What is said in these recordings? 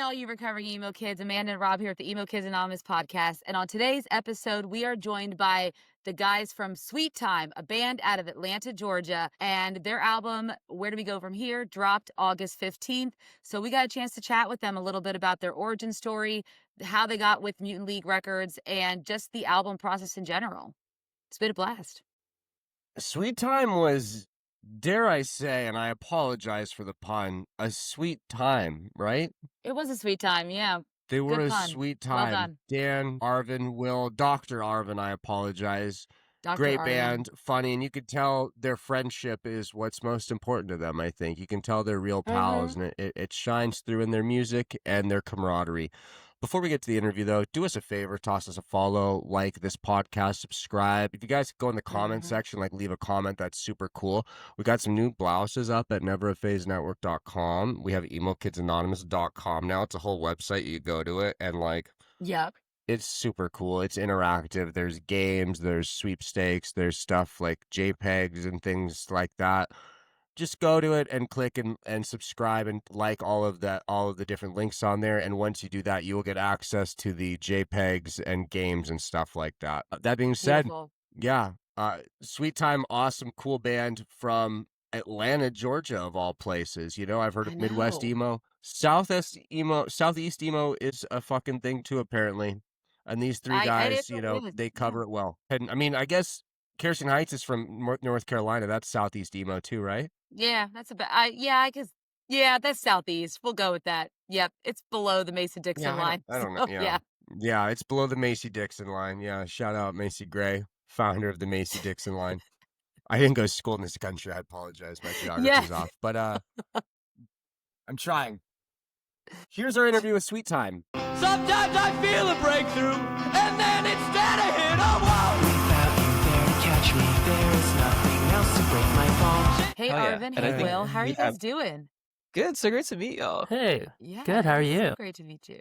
all you recovering emo kids. Amanda and Rob here at the Emo Kids Anonymous podcast. And on today's episode, we are joined by the guys from Sweet Time, a band out of Atlanta, Georgia. And their album, Where Do We Go From Here, dropped August 15th. So we got a chance to chat with them a little bit about their origin story, how they got with Mutant League Records, and just the album process in general. It's been a blast. Sweet Time was, dare I say, and I apologize for the pun, a sweet time, right? It was a sweet time, yeah. They were Good a pun. sweet Well time. done. Dan, Arvin, Will, Dr. Arvin, I apologize. Dr. Great Arvin. band, funny, and you could tell their friendship is what's most important to them, I think. You can tell they're real pals, and it shines through in their music and their camaraderie. Before we get to the interview, though, do us a favor, toss us a follow, like this podcast, subscribe. If you guys go in the comment section, leave a comment, that's super cool. We got some new blouses up at neveraphasenetwork.com. We have emokidsanonymous.com now. It's a whole website. You go to it, and Yep. it's super cool. It's interactive. There's games, there's sweepstakes, there's stuff like JPEGs and things like that. Just go to it and click and subscribe and like all of the different links on there. And once you do that, you will get access to the JPEGs and games and stuff like that. That being said, Beautiful. yeah, Sweet Time, awesome, cool band from Atlanta, Georgia, of all places. You know, I've heard of Midwest emo. Southeast emo is a fucking thing too, apparently. And these three guys, they cover it well. And I mean, I guess Kirsten Heights is from North Carolina. That's Southeast emo too, right? Yeah, that's that's Southeast. We'll go with that. Yep, it's below the Mason-Dixon line. I don't know. Yeah. Yeah, it's below the Macy-Dixon line. Yeah, shout out Macy Gray, founder of the Macy-Dixon line. I didn't go to school in this country. I apologize. My geography's off. But I'm trying. Here's our interview with Sweet Time. Sometimes I feel a breakthrough, and then instead I hit a wall. Without you there to catch me, there is nothing else to break my fall. Hey, Arvin. Hey, Will. How are you guys doing? Good. So great to meet y'all. Hey. Yeah. Good. How are you? So great to meet you.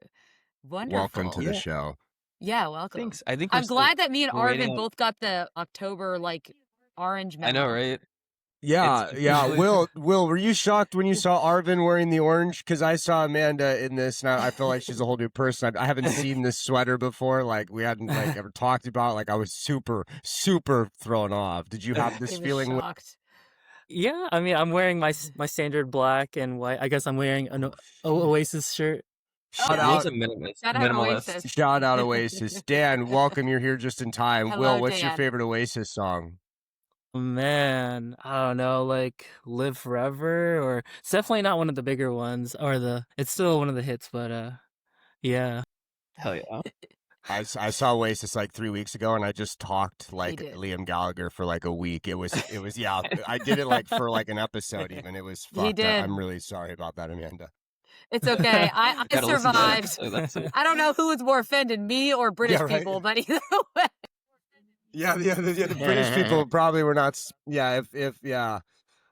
Wonderful. Welcome to the show. Yeah, welcome. Thanks. I think I'm glad that me and Arvin waiting both got the October orange memo. I know, right? Yeah. Will, were you shocked when you saw Arvin wearing the orange? Because I saw Amanda in this, and I feel like she's a whole new person. I haven't seen this sweater before. We hadn't ever talked about. I was super, super thrown off. Did you have this feeling? Shocked. Yeah, I mean, I'm wearing my standard black and white. I guess I'm wearing an Oasis shirt. Shout out, Oasis. Shout out Oasis. Dan, welcome. You're here just in time. Hello, Will, what's your Dan. favorite Oasis song? Man, I don't know, Live Forever, or it's definitely not one of the bigger ones, it's still one of the hits, but yeah. Hell yeah. I saw Oasis 3 weeks ago, and I just talked like did. Liam Gallagher for a week. It was yeah. I did it for an episode even. It was fucked. He did. I'm really sorry about that, Amanda. It's okay. I Gotta listen to that survived. episode, that's it. I don't know who was more offended, me or British Yeah, right. people, but either way. Yeah, the British people probably were not. Yeah, if yeah.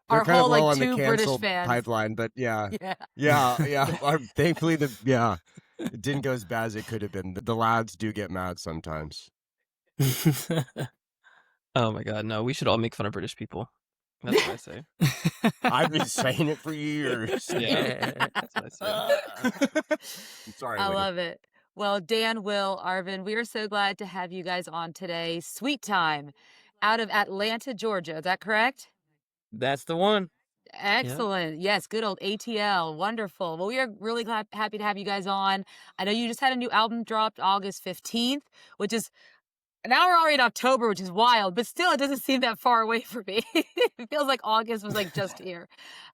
They're Our kind whole, of low on the two British cancel fans. pipeline, but yeah. Yeah. Thankfully, it didn't go as bad as it could have been. The lads do get mad sometimes. Oh my god, no, we should all make fun of British people. That's what I say. I've been saying it for years. Yeah, that's what I say. I'm sorry. I Whitney. love it. Well, Dan, Will, Arvin, we are so glad to have you guys on today. Sweet Time out of Atlanta, Georgia. Is that correct? That's the one. Excellent. Yes, good old ATL. Wonderful. Well, we are really happy to have you guys on. I know you just had a new album dropped August 15th, which is now we're already in October, which is wild, but still it doesn't seem that far away for me. It feels like August was just here.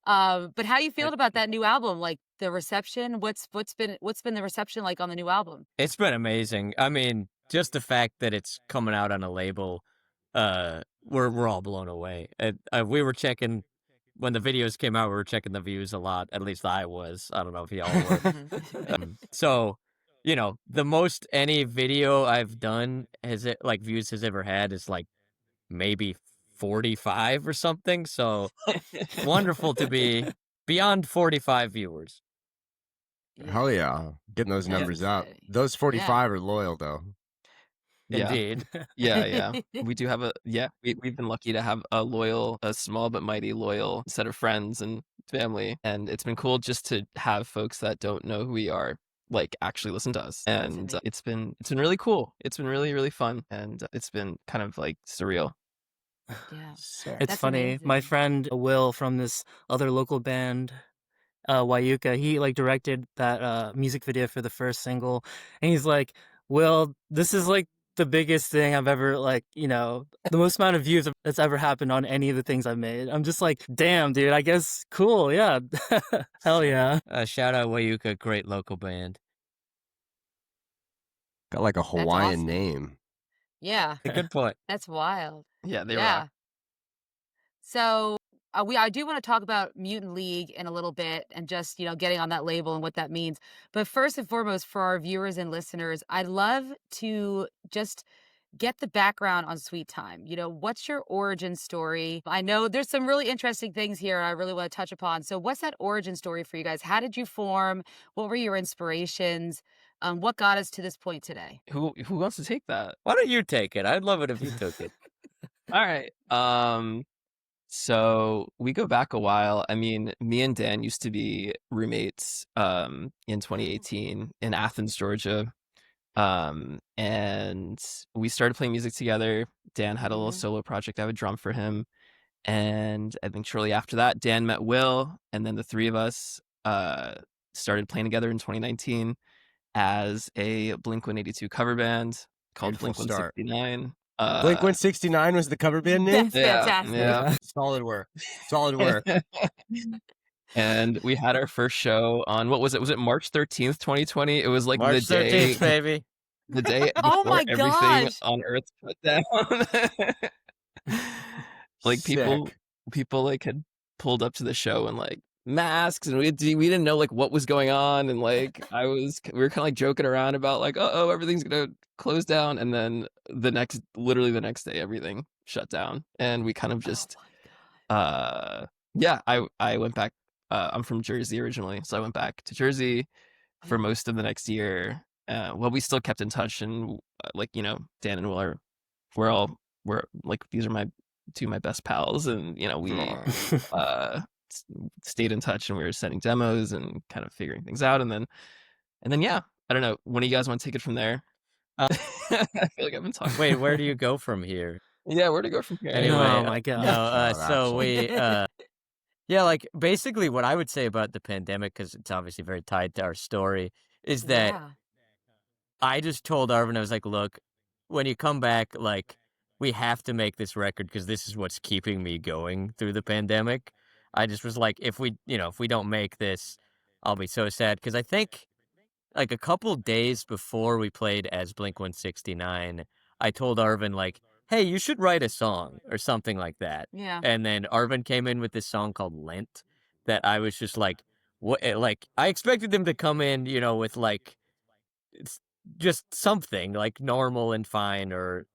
But how you feeling about that new album? The reception? What's been the reception like on the new album? It's been amazing. I mean, just the fact that it's coming out on a label, we're all blown away. We were checking when the videos came out. We were checking the views a lot. At least I was. I don't know if y'all were. So, the most any video I've done views has ever had is maybe 45 or something. So wonderful to be beyond 45 viewers. Hell yeah. Getting those numbers up. Those 45 are loyal, though. Yeah. Indeed. Yeah. We do have we've been lucky to have a small but mighty loyal set of friends and family. And it's been cool just to have folks that don't know who we are like actually listen to us, and amazing. it's been really cool. It's been really, really fun, and it's been kind of like surreal. Yeah. Sick. It's That's funny. My amazing. friend Will from this other local band, Wayuka, he like directed that music video for the first single, and he's like, "Will, this is like the biggest thing I've ever like, the most amount of views that's ever happened on any of the things I've made." I'm just like, "Damn, dude, I guess cool, yeah, hell yeah." Shout out Wayuka, great local band. Got like a That's Hawaiian awesome. name. Yeah. Good point. That's wild. Yeah, they rock. Yeah. So I do want to talk about Mutant League in a little bit and just getting on that label and what that means. But first and foremost, for our viewers and listeners, I'd love to just get the background on Sweet Time. What's your origin story? I know there's some really interesting things here I really want to touch upon. So what's that origin story for you guys? How did you form? What were your inspirations? What got us to this point today? Who wants to take that? Why don't you take it? I'd love it if you took it. All right. So we go back a while. I mean, me and Dan used to be roommates in 2018 in Athens, Georgia. And we started playing music together. Dan had a little Mhm. solo project. I would drum for him. And I think shortly after that, Dan met Will, and then the three of us started playing together in 2019 as a Blink-182 cover band called Beautiful start. Blink-169. Blink-169 was the cover band name? That's fantastic. Yeah. Solid work. Solid work. And we had our first show on, what was it? Was it March 13th, 2020? It was like March the day 13th, baby. the day Oh before my everything gosh. on Earth shut down. Like people Sick. like had pulled up to the show in like masks, and we didn't know like what was going on, and like we were kind of like joking around about like, oh, everything's gonna close down, and then literally the next day everything shut down, and we kind of just Oh my God. I went back. I'm from Jersey originally, so I went back to Jersey for Yeah. most of the next year. Well, we still kept in touch, and like Dan and Will we're like, these are two of my best pals, and we stayed in touch, and we were sending demos and kind of figuring things out, and then yeah, I don't know. When do you guys want to take it from there? I feel like I've been talking. Wait, where do you go from here? Yeah, where to go from here? Anyway, Oh my God. no, God, so actually. we, yeah, like basically what I would say about the pandemic, because it's obviously very tied to our story, is that Yeah. I just told Arvin, I was like, look, when you come back, like, we have to make this record because this is what's keeping me going through the pandemic. I just was like, if we don't make this, I'll be so sad. Because I think like a couple days before we played as Blink-169, I told Arvin, like, hey, you should write a song or something like that. Yeah. And then Arvin came in with this song called Lent that I was just like, what? Like, I expected them to come in, with like, it's just something like normal and fine, or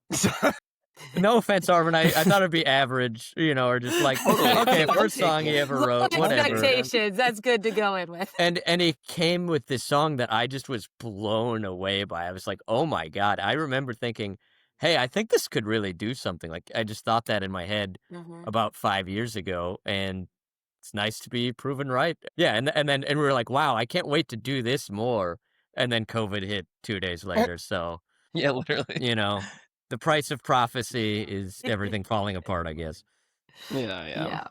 no offense, Arvin, I thought it'd be average, or just like, okay, first song he ever Low wrote, whatever. expectations. That's good to go in with. And he came with this song that I just was blown away by. I was like, oh my God. I remember thinking, hey, I think this could really do something. Like, I just thought that in my head Mhm. about 5 years ago, and it's nice to be proven right. Yeah, and we were like, wow, I can't wait to do this more. And then COVID hit 2 days later, so Yeah, literally. the price of prophecy is everything falling apart, I guess. Yeah. Yeah.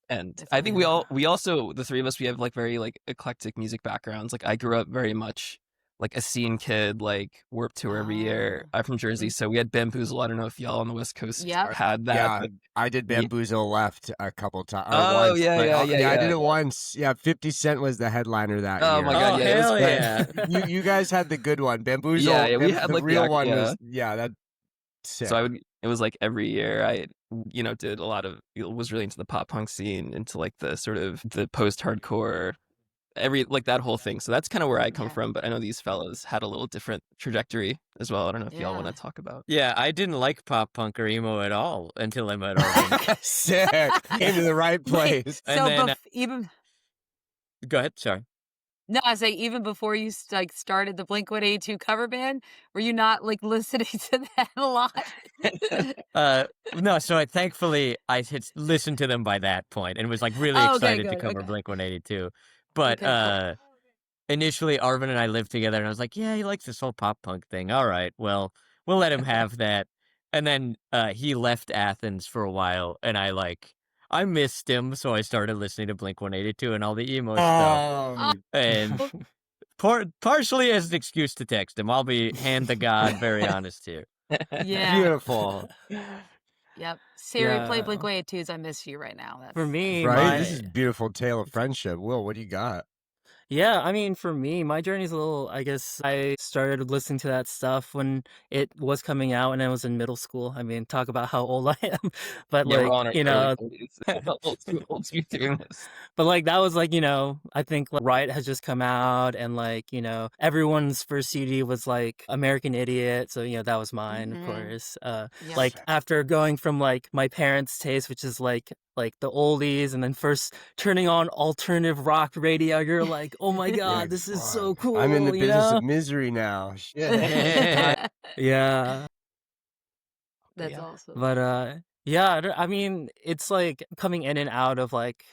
And That's I think wild. we also, the three of us, we have like very like eclectic music backgrounds. Like I grew up very much like a scene kid, like Warped Tour every year. Oh. I'm from Jersey, so we had Bamboozle. I don't know if y'all on the West Coast Yep. had that. Yeah, but I did Bamboozle Left a couple times. Oh, once, yeah, but, yeah, I did yeah. it once. Yeah, 50 Cent was the headliner that Oh year. my God, Oh, yeah, it was hell fun. yeah. You guys had the good one. Bamboozle. Yeah, we had the like real the, one yeah. was that sick. So it was like every year I, did a lot of, was really into the pop punk scene, into like the sort of the post-hardcore, like that whole thing. So that's kind of where I come Yeah. from, but I know these fellas had a little different trajectory as well. I don't know if y'all want Yeah. to talk about. Yeah, I didn't like pop punk or emo at all until I met Arvin. Sick. Came to the right Wait, place. And so then, even go ahead, sorry. no, I say even before you like started the Blink-182 cover band, were you not like listening to that a lot? No, so thankfully I had listened to them by that point and was like really Oh, okay, excited to good. cover Okay. Blink-182. But Okay, cool. initially Arvin and I lived together, and I was like, yeah, he likes this whole pop punk thing. All right, well, we'll let him have that. And then he left Athens for a while, and I missed him, so I started listening to Blink-182 and all the emo stuff. And partially as an excuse to text him. I'll be hand to God, very honest here. Yeah. Beautiful. Yep. Siri, play Yeah. Blink-182's I Miss You right now. That's For me, Right? This is a beautiful tale of friendship. Will, what do you got? Yeah, I mean, for me, my journey's a little, I guess I started listening to that stuff when it was coming out and I was in middle school. I mean, talk about how old I am. But Yeah, we're like, all in our you know, early 30s. Old to be doing this. but like that was like, I think like, Riot has just come out and like, everyone's first CD was like American Idiot. So, that was mine, of Mhm. course. Yep. Like after going from like my parents' taste, which is like the oldies, and then first turning on alternative rock radio, you're like, oh my God, this is so cool. I'm in the you business know? of misery now. Shit. Yeah. That's Yeah. awesome. But yeah, I mean, it's like coming in and out of like,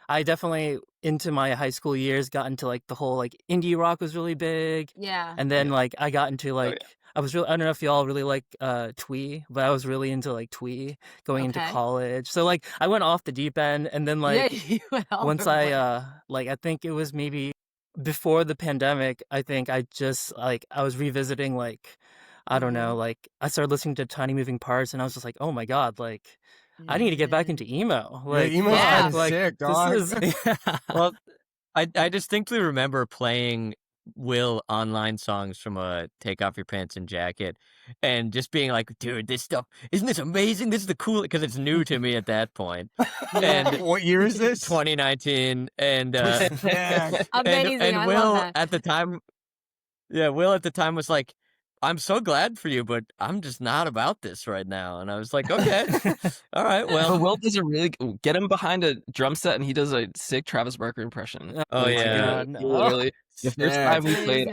I definitely into my high school years got into like the whole like indie rock was really big, Yeah. and then Yeah. like I got into like yeah. I was really, I don't know if y'all really like Twee, but I was really into like Twee going into Okay. college. So like I went off the deep end, and then like yeah, you went all once over the place. I think it was maybe before the pandemic, I think I just like I was revisiting like I don't know, like I started listening to Tiny Moving Parts, and I was just like, oh my God, like I need to get back Mhm. into emo. Yeah, Like emo's Yeah. kind of like sick, this dog. is Well, I distinctly remember playing Will online songs from a Take Off Your Pants and Jacket and just being like, dude, this stuff, isn't this amazing? This is the coolest, because it's new to me at that point. And What year is this? 2019, and Yeah. Amazing. and I Will love that. at the time, yeah, Will at the time was like, I'm so glad for you, but I'm just not about this right now. And I was like, okay, all right, But well, Will does a really get him behind a drum set, and he does a sick Travis Barker impression. Oh, Like, yeah. God, he no. literally the first Sick. time we played,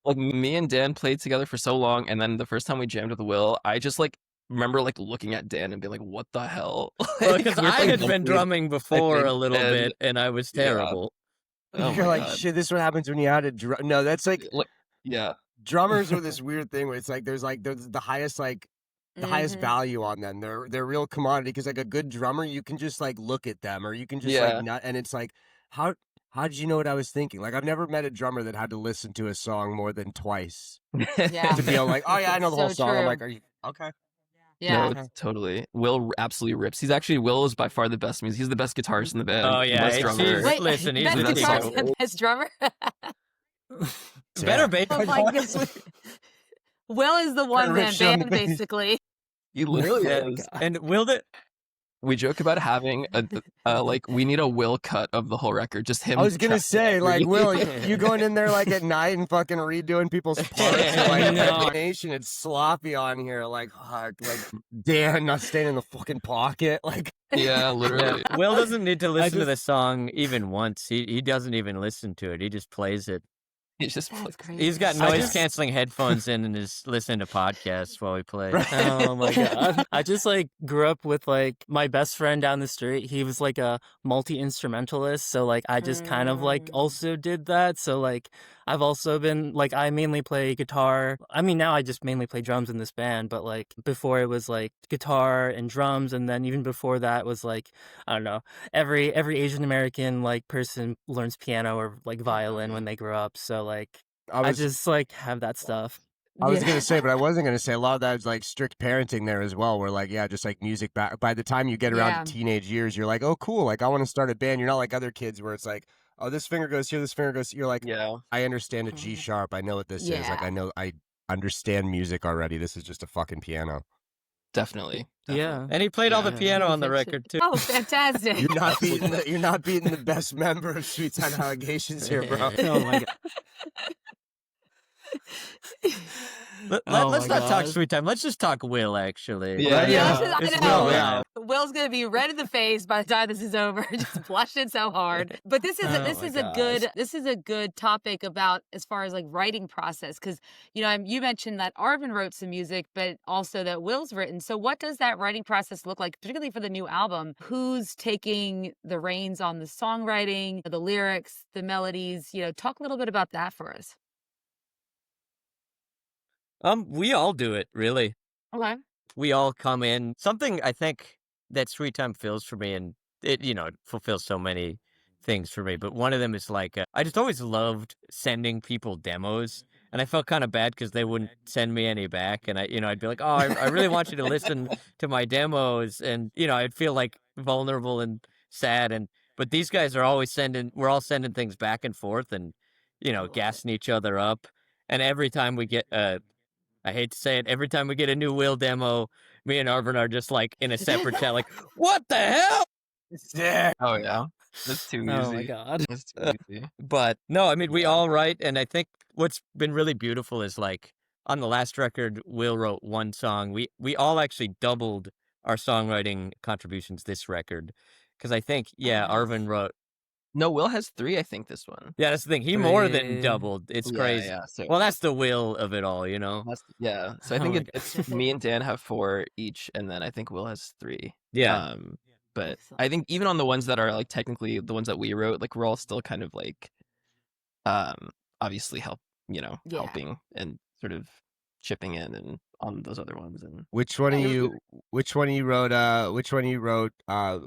Amazing. me and Dan played together for so long, and then the first time we jammed with Will, I just like remember like looking at Dan and being like, "What the hell?" Well, because We were I playing had drum been kit, drumming before think, a little and- bit, and I was yeah. terrible. Oh You're my like, God. shit, this is what happens when you add a drum. No, that's like Like, yeah. drummers are this weird thing where it's like there's the highest the highest Mhm. value on them. They're real commodity because like a good drummer, you can just like look at them or you can just Yeah. like not, and it's like how did you know what I was thinking? Like I've never met a drummer that had to listen to a song more than twice Yeah. to be like, oh yeah, I know the whole So song. I'm true. like, are you okay? Yeah. No, totally. Will absolutely rips. Will is by far the best music. He's the best guitarist in the band. Oh, the yeah, best it's- drummer. he's- Wait, Listen, he's best the guitarist song. and best drummer? Better bass. Oh my goodness. Will is the one man rip shit on the band, bass. basically. He literally Yeah, is. and Will that We joke about having like we need a Will cut of the whole record. Just him. I was gonna say, like, Will, you going in there like at night and fucking redoing people's parts, and, like, No. nation, it's sloppy on here, like, fuck, like Dan not staying in the fucking pocket, like, Yeah, literally. yeah, Will doesn't need to listen to just- the song even once. He doesn't even listen to it. He just plays it. He's just That's crazy. He's got I noise just- canceling headphones in and is listening to podcasts while he plays. Oh my God. I just like grew up with like my best friend down the street. He was like a multi-instrumentalist. So like I just kind of like also did that. So like I've also been like I mainly play guitar. I mean now I just mainly play drums in this band, but like before it was like guitar and drums, and then even before that was like I don't know, every Asian American like person learns piano or like violin when they grow up. So like I just like have that stuff. I was Yeah. gonna say, but I wasn't gonna say a lot of that is like strict parenting there as well, where like, yeah, just like music back by the time you get around Yeah. to teenage years, you're like, oh cool, like I want to start a band. You're not like other kids where it's like, oh, this finger goes here, this finger goes here. You're like, Yeah. I understand a G sharp, I know what this is. Like Yeah. I understand music already. This is just a fucking piano. Definitely. Yeah. And he played all the Yeah. piano on the Fix it. record too. Oh, fantastic. You're not beating the best member of Sweet Time Allegations here, bro. Oh my God. Oh Let's my not talk God. Sweet Time. Let's just talk Will, actually. Yeah, Yeah, yeah. I It's know. Will, yeah. Will's gonna be red in the face by the time this is over, just blushing so hard. But this is Oh this my is a gosh. good topic about as far as like writing process because you mentioned that Arvin wrote some music, but also that Will's written. So what does that writing process look like, particularly for the new album? Who's taking the reins on the songwriting, the lyrics, the melodies? Talk a little bit about that for us. We all do it, really. Okay. We all come in. Something I think that Sweet Time fills for me, and it fulfills so many things for me. But one of them is like, I just always loved sending people demos, and I felt kind of bad because they wouldn't send me any back. And I'd be like, oh, I really want you to listen to my demos, and I'd feel like vulnerable and sad. But these guys are always we're all sending things back and forth, and gassing each other up. And every time we get I hate to say it, every time we get a new Will demo, me and Arvin are just like in a separate chat, like, what the hell? Yeah. Oh yeah, that's too easy. Oh my God. That's too easy. But no, I mean, we all write, and I think what's been really beautiful is like on the last record, Will wrote one song. We all actually doubled our songwriting contributions this record because I think nice. Arvin wrote. No, Will has 3, I think, this one. Yeah, that's the thing. He more than Three. doubled. It's Yeah, crazy. yeah. So Well, that's the Will of it all, yeah. So I Oh think my it's me and Dan have 4 each, and then I think Will has 3. Yeah. But Excellent. I think even on the ones that are like technically the ones that we wrote, like we're all still kind of like, obviously Yeah. helping and sort of chipping in and on those other ones. And Which one of you wrote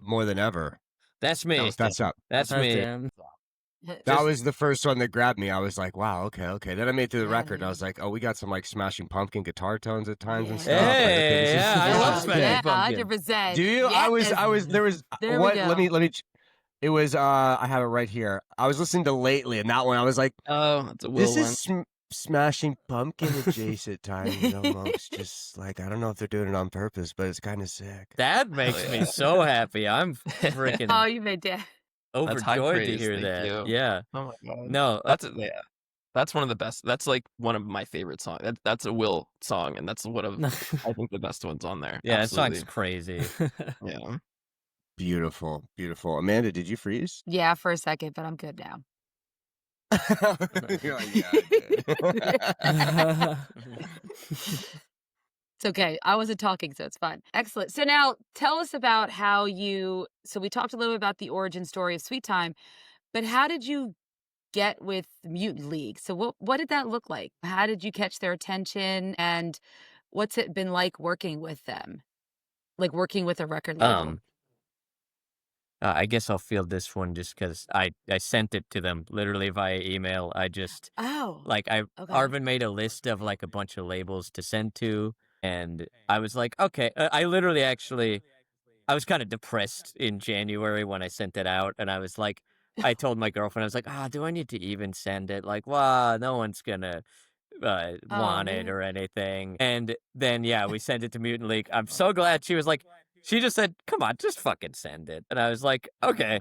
More Than Ever? That's me. That's up. That's Oh, me. damn. That was the first one that grabbed me. I was like, wow, okay. Then I made it through the Yeah, record and I man. was like, oh, we got some like Smashing Pumpkin guitar tones at times and Yeah. stuff. Like, okay, this Hey, is yeah, I love sick. Smashing Yeah, Pumpkin. 100%. Do you? I was there was There we what go. let me it was I have it right here. I was listening to Lately and that one I was like, oh, that's a Will this one. is Smashing Pumpkin adjacent times almost. Just like I don't know if they're doing it on purpose, but it's kind of sick. That makes Oh, me yeah. so happy. I'm freaking Oh, you made that. That's high overjoyed to praise, hear thank that. you. Yeah. Oh my God. No, That's one of the best. That's like one of my favorite songs. That's a Will song, and that's one of I think the best ones on there. yeah, that song's Absolutely. crazy. Yeah. Beautiful. Amanda, did you freeze? Yeah, for a second, but I'm good now. You're like, yeah, I did. It's okay. I wasn't talking, so it's fine. Excellent. So now tell us about how so we talked a little bit about the origin story of Sweet Time, but how did you get with Mutant League? So what did that look like? How did you catch their attention, and what's it been like working with them? Like working with a record label? I guess I'll field this one just because I sent it to them literally via email. I just Oh, okay. okay. Arvin made a list of like a bunch of labels to send to, and I was like, okay. I literally actually I was kind of depressed in January when I sent it out, and I was like, I told my girlfriend, I was like, do I need to even send it? Like, wow, no one's gonna want it man. or anything. And then we sent it to Mutant League. I'm so glad she was like, she just said, come on, just fucking send it. And I was like, okay.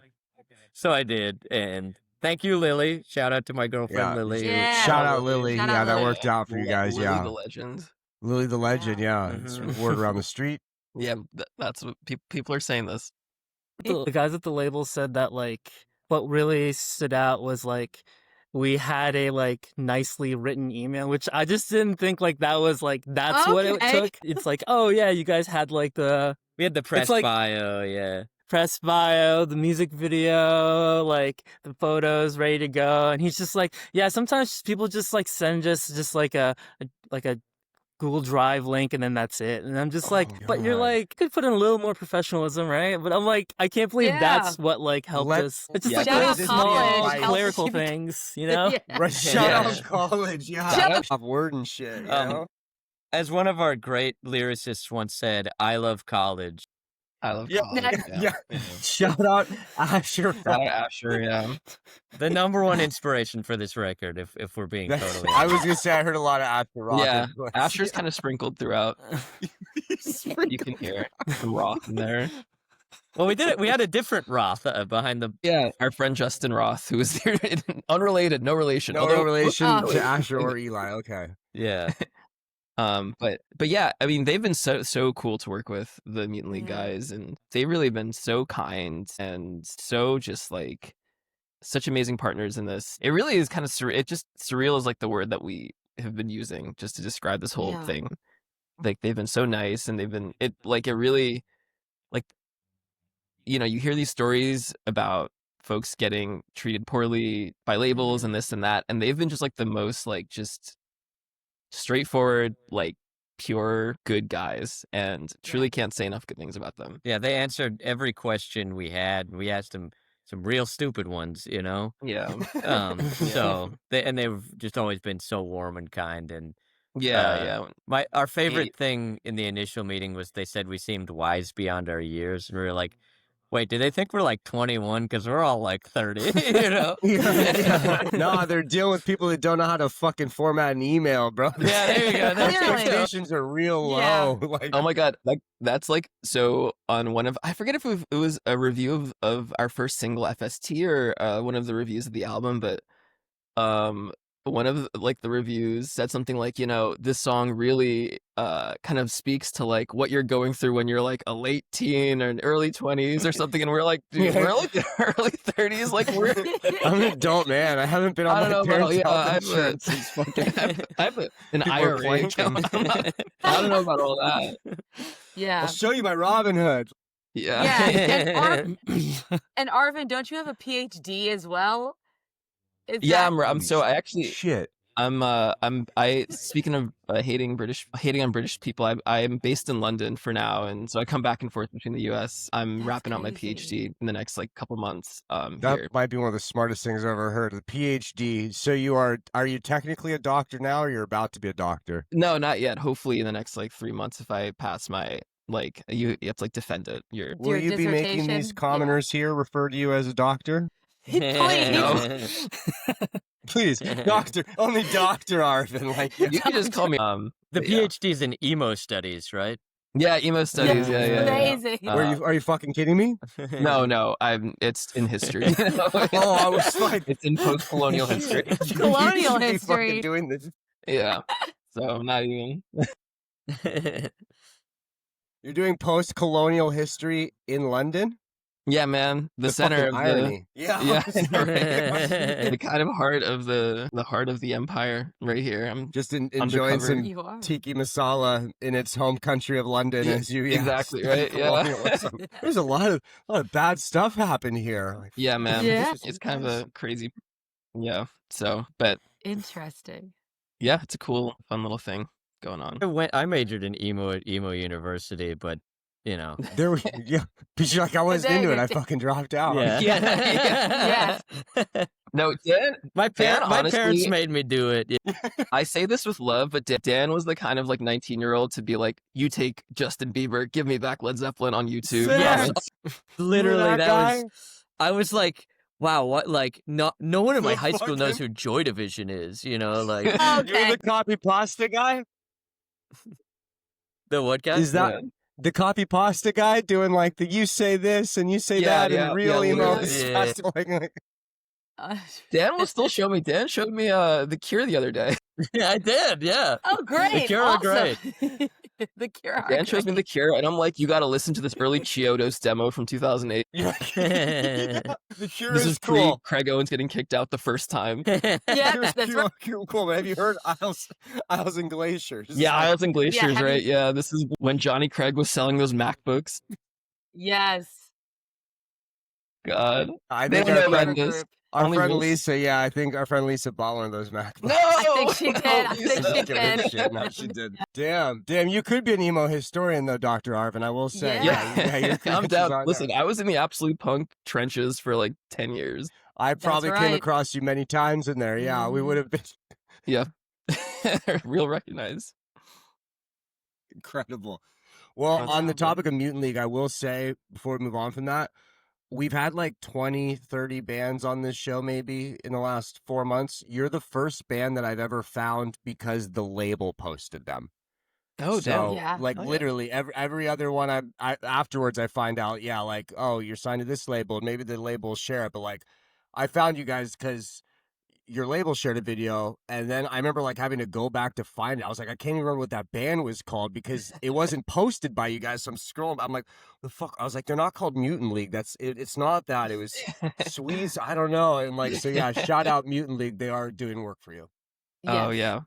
So I did, and thank you, Lily. Shout out to my girlfriend, Yeah. Lily. Yeah. Shout out Lily. Shout Yeah, out that Lily. worked out for you guys. Lily Yeah. the legend. Lily the legend. Wow. Yeah. It's Mhm. word around the street. Yeah, that's what people are saying this. The guys at the label said that like what really stood out was like we had a like nicely written email, which I just didn't think like that was like that's what it Okay. took. It's like, oh yeah, you guys had like the We had the press like- bio, yeah. press bio, the music video, like the photos ready to go. And he's just like, yeah, sometimes people just like send us just like a Google Drive link and then that's it. And I'm just like, but you're God. like, you could put in a little more professionalism, right? But I'm like, I can't believe Yeah. that's what like helped Let- us. It's just Yeah, like Shout little out this small college. helps clerical you- things, you know? Yeah. Right. Shout Yeah. out college. Yeah. Shout Off word and shit. You Um, know? As one of our great lyricists once said, I love college. I love Yeah. college. Yeah. Shout out Asher. Shout out Asher, yeah. The number one inspiration for this record, if we're being totally I was gonna say I heard a lot of Asher rock. Yeah, influence. Asher's kind of sprinkled throughout. You can hear some rock in there. Well, we did it. We had a different Roth behind the. Yeah, our friend Justin Roth, who was there, unrelated, no relation. No although, relation Oh. to Asher or Eli. Okay. Yeah. but yeah, I mean, they've been so cool to work with, the Mutant League Yeah. guys, and they've really been so kind and so just like such amazing partners in this. It really is kind of surreal is like the word that we have been using just to describe this whole Yeah. thing. Like they've been so nice, and it really, like, you know, you hear these stories about folks getting treated poorly by labels and this and that, and they've been just like the most like just straightforward, like pure good guys, and truly can't say enough good things about them. Yeah, they answered every question we had. We asked them some real stupid ones, you know. Yeah. So they've just always been so warm and kind. And Yeah. our favorite thing in the initial meeting was they said we seemed wise beyond our years, and we were like, wait, do they think we're like 21? Because we're all like 30, you know? No, they're dealing with people that don't know how to fucking format an email, bro. Yeah, there you go. Their Clearly. expectations are real Yeah. low. Like, Oh my god, like that's like, so on one of, I forget if it was a review of our first single FST or one of the reviews of the album, but one of like the reviews said something like, you know, this song really kind of speaks to like what you're going through when you're like a late teen or an early 20s or something, and we're like, dude, we're like early 30s, like we're I'm an adult man. I haven't been on I don't my know about, parents' yeah, health I insurance since fucking. I have an People are IRA. planking. I don't know about all that. Yeah. I'll show you my Robin Hood. Yeah. Yeah. And Arvin, don't you have a PhD as well? Is Yeah, that... I'm so I actually Shit. I speaking of hating on British people, I'm based in London for now, and so I come back and forth between the US. I'm That's wrapping up my crazy. PhD in the next like couple months That here. might be one of the smartest things I've ever heard. The PhD. So are you technically a doctor now, or you're about to be a doctor? No, not yet. Hopefully in the next like 3 months, if I pass my, like, you have to like defend it. Will Your you be making these dissertation? commoners here refer to you as a doctor? Please. Please, doctor. Only Doctor Arvin. Like, You can just call me The yeah. PhD is in emo studies, right? Yeah, emo studies. Yeah. Amazing. are you fucking kidding me? No, it's in history. Oh, I was like, It's in post-colonial history. Colonial You should be history. fucking doing this. Yeah. So I'm not even. You're doing post-colonial history in London. Yeah, man. The center of fucking irony. Yeah. yeah, the kind of heart of the heart of the empire right here. I'm Just enjoying Undercover. some You are. tiki masala in its home country of London, Yeah, as you exactly, study right? Yeah. colonialism. There's a lot of bad stuff happened here. Like, yeah, man. Yeah. It's kind of a crazy. Yeah. So, but Interesting. yeah, it's a cool, fun little thing going on. I majored in emo at emo university, but you know. there we, yeah. But you're like, I wasn't There into it. you I go. fucking dropped out. Yeah. No, Dan. My parents honestly- made me do it. Yeah. I say this with love, but Dan was the kind of like 19-year-old to be like, you take Justin Bieber, give me back Led Zeppelin on YouTube. Yes. Literally, that guy? I was like, wow, what? Like, no one in my The high school fuck, knows dude? who Joy Division is. You know, like Okay. You're the copy pasta guy? the what guy? Is that the copy pasta guy doing like the you say this and you say Yeah, that yeah, and real yeah, emo literally. is Yeah. just like Dan will still show me. Dan showed me The Cure the other day. Yeah, I did. Yeah. Oh, great. Cure are awesome. The Cure are Dan shows me great. The Cure, and I'm like, you got to listen to this early Chiodos demo from 2008. yeah, the Cure This is is pre cool. Craig Owens getting kicked out the first time. Yeah, Cure's that's cool, right. cool. But have you heard Isles and Glaciers? Yeah, Isles and Glaciers, have right? you- Yeah, this is when Johnny Craig was selling those MacBooks. Yes. God. I They think don't our know friend, about this. our Only friend Will- Lisa, yeah, I think our friend Lisa bought one of those MacBooks. No! I think she did. I think Lisa. she Give her did. shit. No, she did. Damn, you could be an emo historian though, Dr. Arvin. I will say. Yeah. your I'm credentials down. are Listen, there. I was in the absolute punk trenches for like 10 years. I probably came right. across you many times in there. Yeah, we Mhm. would have been Yeah. Real recognize. incredible. Well, That's on the awesome. topic of Mutant League, I will say before we move on from that, we've had like 20, 30 bands on this show maybe in the last 4 months. You're the first band that I've ever found because the label posted them. Oh, damn. So Yeah. like Oh, yeah. literally every other one I afterwards I find out, yeah, like, oh, you're signed to this label, maybe the label will share it, but like I found you guys because your label shared a video, and then I remember like having to go back to find it. I was like, I can't even remember what that band was called because it wasn't posted by you guys. So I'm scrolling. I'm like, the fuck? I was like, they're not called Mutant League. It's not that. It was Swedes. I don't know. And like, so yeah, shout out Mutant League. They are doing work for you. Oh, Yes, yeah.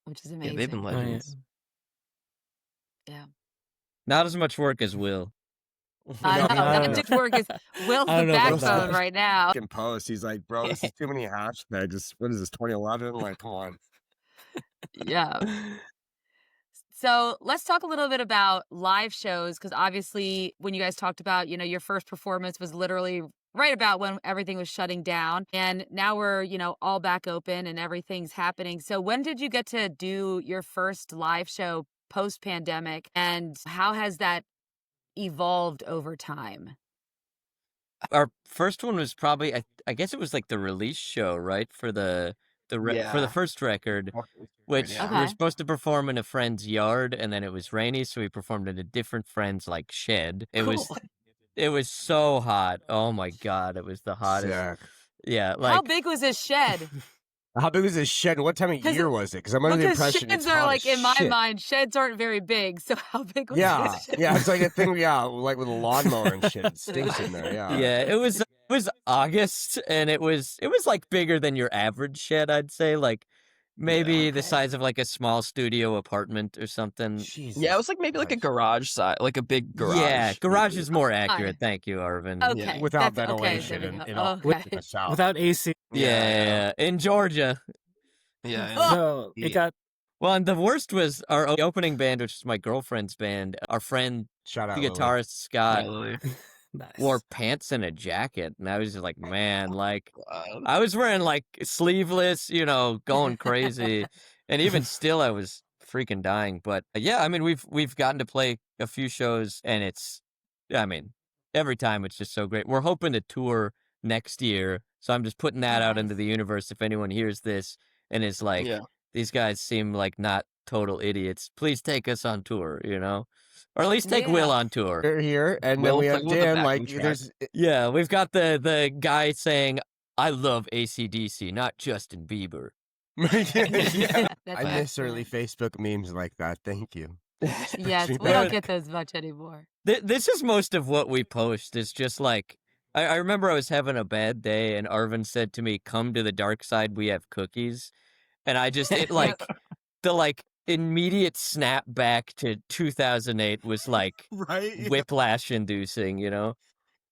which is Yeah, amazing. they've been Oh, yeah. legends. Yeah. Not as much work as Will. I know. I That don't know. dude's work is Will's I the don't know about backbone that. right now. Fucking post. He's like, bro, this is too many hashtags. What is this? 2011? Like, come on. Yeah. So let's talk a little bit about live shows, because obviously when you guys talked about, your first performance was literally right about when everything was shutting down. And now we're, all back open and everything's happening. So when did you get to do your first live show post-pandemic? And how has that evolved over time? Our first one was probably I guess it was like the release show, right? For the for the Yeah. first record, which yeah. we were Okay. supposed to perform in a friend's yard, and then it was rainy, so we performed in a different friend's like shed. Cool. It was so hot. Oh my god, it was the hottest. Sick. Yeah, How like big was this shed? How big was this shed? What time of 'Cause- year was it? Because I'm under the Because impression sheds it's are hot like, as in my shit. mind, sheds aren't very big. So how big was Yeah, this shed? yeah, it's like a thing. Yeah, like with a lawnmower and shit. It stinks in there. Yeah. yeah, it was August, and it was like bigger than your average shed, I'd say, like maybe the okay. size of like a small studio apartment or something. Jesus. Yeah, it was like maybe like a Christ. garage size, like a big garage. Yeah, garage maybe. is more accurate. Thank you, Arvin. Okay. Without that's- okay, ventilation there we in go. Okay. the south. Without AC. Yeah, in Georgia. Yeah. Oh. So Yeah. it got Well, and the worst was our opening band, which is my girlfriend's band. Our friend, Shout out the Lily. guitarist Scott, Yeah, Lily. nice. wore pants and a jacket, and I was just like, man, like Wow. I was wearing like sleeveless, going crazy, and even still, I was freaking dying. But yeah, I mean, we've gotten to play a few shows, and every time it's just so great. We're hoping to tour next year, so I'm just putting that out into Nice. the universe. If anyone hears this and is like, Yeah. these guys seem like not total idiots, please take us on tour, or at least take Will Yeah. on tour. We're here, and Will then we play have with the Dan. backing Like, track. there's Yeah, we've got the guy saying, I love AC/DC, not Justin Bieber. yeah. That's I miss early excellent. Facebook memes like that. Thank you. Yes, we But- don't get those much anymore. This is most of what we post. Is just like, I remember I was having a bad day, and Arvin said to me, come to the dark side, we have cookies. And I just, the immediate snap back to 2008 was like right? whiplash inducing, Yeah.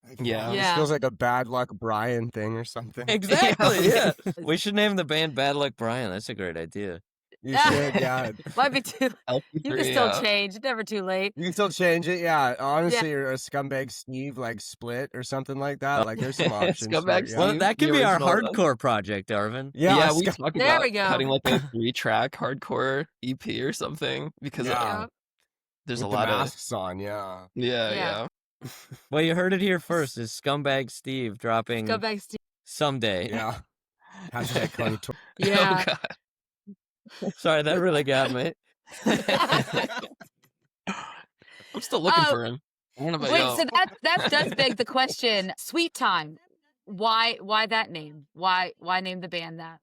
This Yeah. feels like a bad luck Brian thing or something. Exactly, yeah. We should name the band Bad Luck Brian. That's a great idea. You should, yeah. Might be too. You can LP3, still yeah. change. Never too late. You can still change it, yeah. Honestly, or a scumbag Steve like split or something like that. Like there's some options. for Scumbag it, yeah. Well, Steve, that could the be our original one. hardcore project, Arvin. Yeah, we scu- talked There about we go. cutting like a 3-track hardcore EP or something because Yeah. there's with a the lot of masks on, yeah. Yeah. Well, you heard it here first. Is Scumbag Steve dropping Go back, Steve. someday? Yeah. Hashtag Coney Tor- Yeah. Oh, God. Sorry, that really got me. I'm still looking Oh, for him. I don't know about Wait, y'all. so that does beg the question. Sweet Time. Why that name? Why name the band that?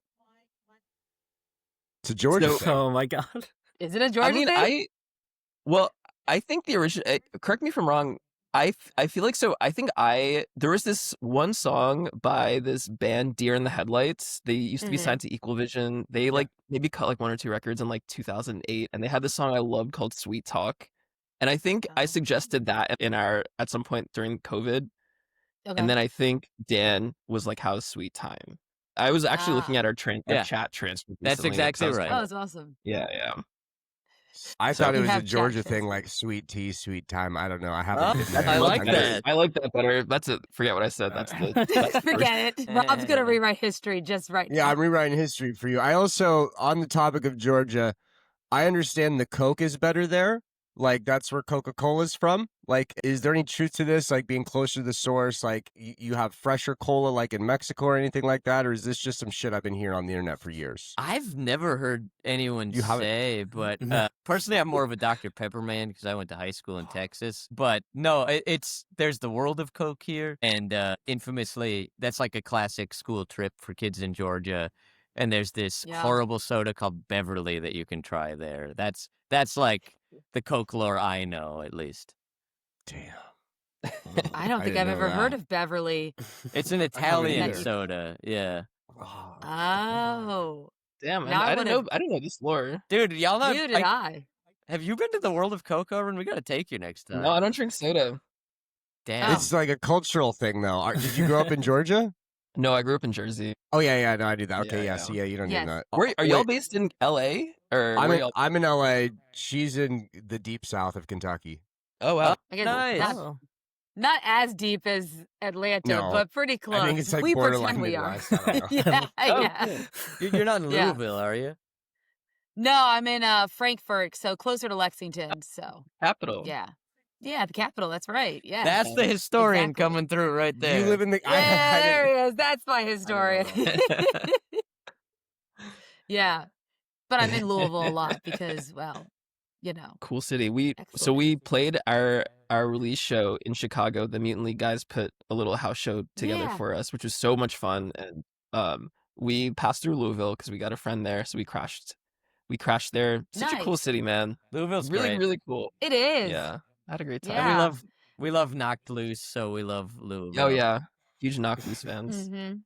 It's a Georgia So- thing. Oh my god. Is it a Georgia I mean, thing? I think the original. Correct me if I'm wrong. I feel like so. I think there was this one song by this band, Deer in the Headlights. They used to be Mhm. signed to Equal Vision. They maybe cut like 1 or 2 records in like 2008, and they had this song I loved called "Sweet Talk." And I think I Oh. suggested that at some point during COVID, Okay. and then I think Dan was like, "How's Sweet Time?" I was actually looking at our Yeah. chat transcript. That's recently, 'cause I exactly was right. Oh, kinda- it's awesome. Yeah. I So- thought it You was a have chat Georgia thing, shows. like sweet tea, sweet time. I don't know. I haven't Oh, been there. I like I'm that. I like that better. That's it. Forget what I said. That's the. That's the first- Forget it. Rob's gonna rewrite history just right Yeah, now. I'm rewriting history for you. I also, on the topic of Georgia, I understand the Coke is better there, like that's where Coca-Cola's from? Like, is there any truth to this? Like being closer to the source, like you have fresher cola like in Mexico or anything like that? Or is this just some shit I've been hearing on the internet for years? I've never heard anyone You haven't? say, but No. personally, I'm more of a Dr. Pepper man because I went to high school in Texas. But no, it's there's the world of Coke here, and infamously, that's like a classic school trip for kids in Georgia. And there's this Yeah. horrible soda called Beverly that you can try there. That's like the Coke lore I know, at least. Damn. I don't think didn't I've know ever heard that. of Beverly. It's an haven't Italian either. soda, yeah. Oh, Oh, Damn, man. Now I I didn't wanna- know. I didn't know this lore. Dude, y'all not. neither did I. Have you been to the world of Coke, Arvin? We gotta take you next time. No, I don't drink soda. Damn. It's like a cultural thing, though. Did you grow up in Georgia? No, I grew up in Jersey. Oh yeah, no, I do that. Okay, Yeah, yeah, so yeah, you don't Yes. need that. Where are y'all Wait, based in LA or I'm where in, y'all? I'm in LA. She's in the deep south of Kentucky. Oh wow. I guess Nice. not, not as deep as Atlanta, No, but pretty close. I think it's like we borderline pretend we are. Midwest. I don't know. yeah, Oh, yeah. cool. You're not in Yeah. Louisville, are you? No, I'm in Frankfurt, so closer to Lexington. So Capital. yeah, the capital. That's right. Yeah. That's the historian Exactly. coming through right there. You live in the. Yeah, there didn't- he is. That's my historian. Yeah, but I'm in Louisville a lot because, well, you know. Cool city. So Excellent. we played our release show in Chicago. The Mutant League guys put a little house show together Yeah. for us, which was so much fun. And we passed through Louisville because we got a friend there, so we crashed. We crashed there. Such a cool Nice. city, man. Louisville's Really, great. really cool. It is. Yeah, I had a great time. And Yeah. we love Knocked Loose, so we love Louisville. Oh yeah, huge Knock Loose fans. Mm-hmm.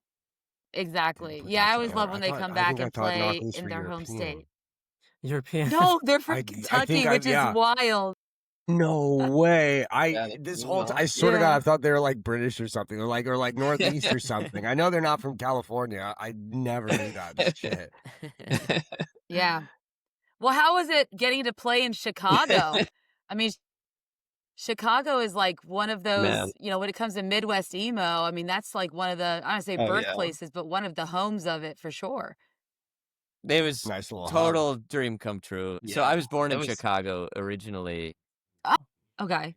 Exactly. put Yeah, that I always together. love when I they thought- come I back think I and thought play Knocked-Loose in were their home European. state. European. No, they're from I Kentucky, think which yeah. is wild. No way! Yeah, that's This cool, whole though. I swear to Yeah. God, I thought they were like British or something, or like Northeast or something. I know they're not from California. I never knew that shit. Yeah. Well, how was it getting to play in Chicago? I mean, Chicago is like one of those, Man. you know, when it comes to Midwest emo, I mean, that's like one of the, I don't say Oh, yeah. birthplaces, but one of the homes of it for sure. It was Nice little hub. total dream come true. So I was born that in was- Chicago originally. Okay.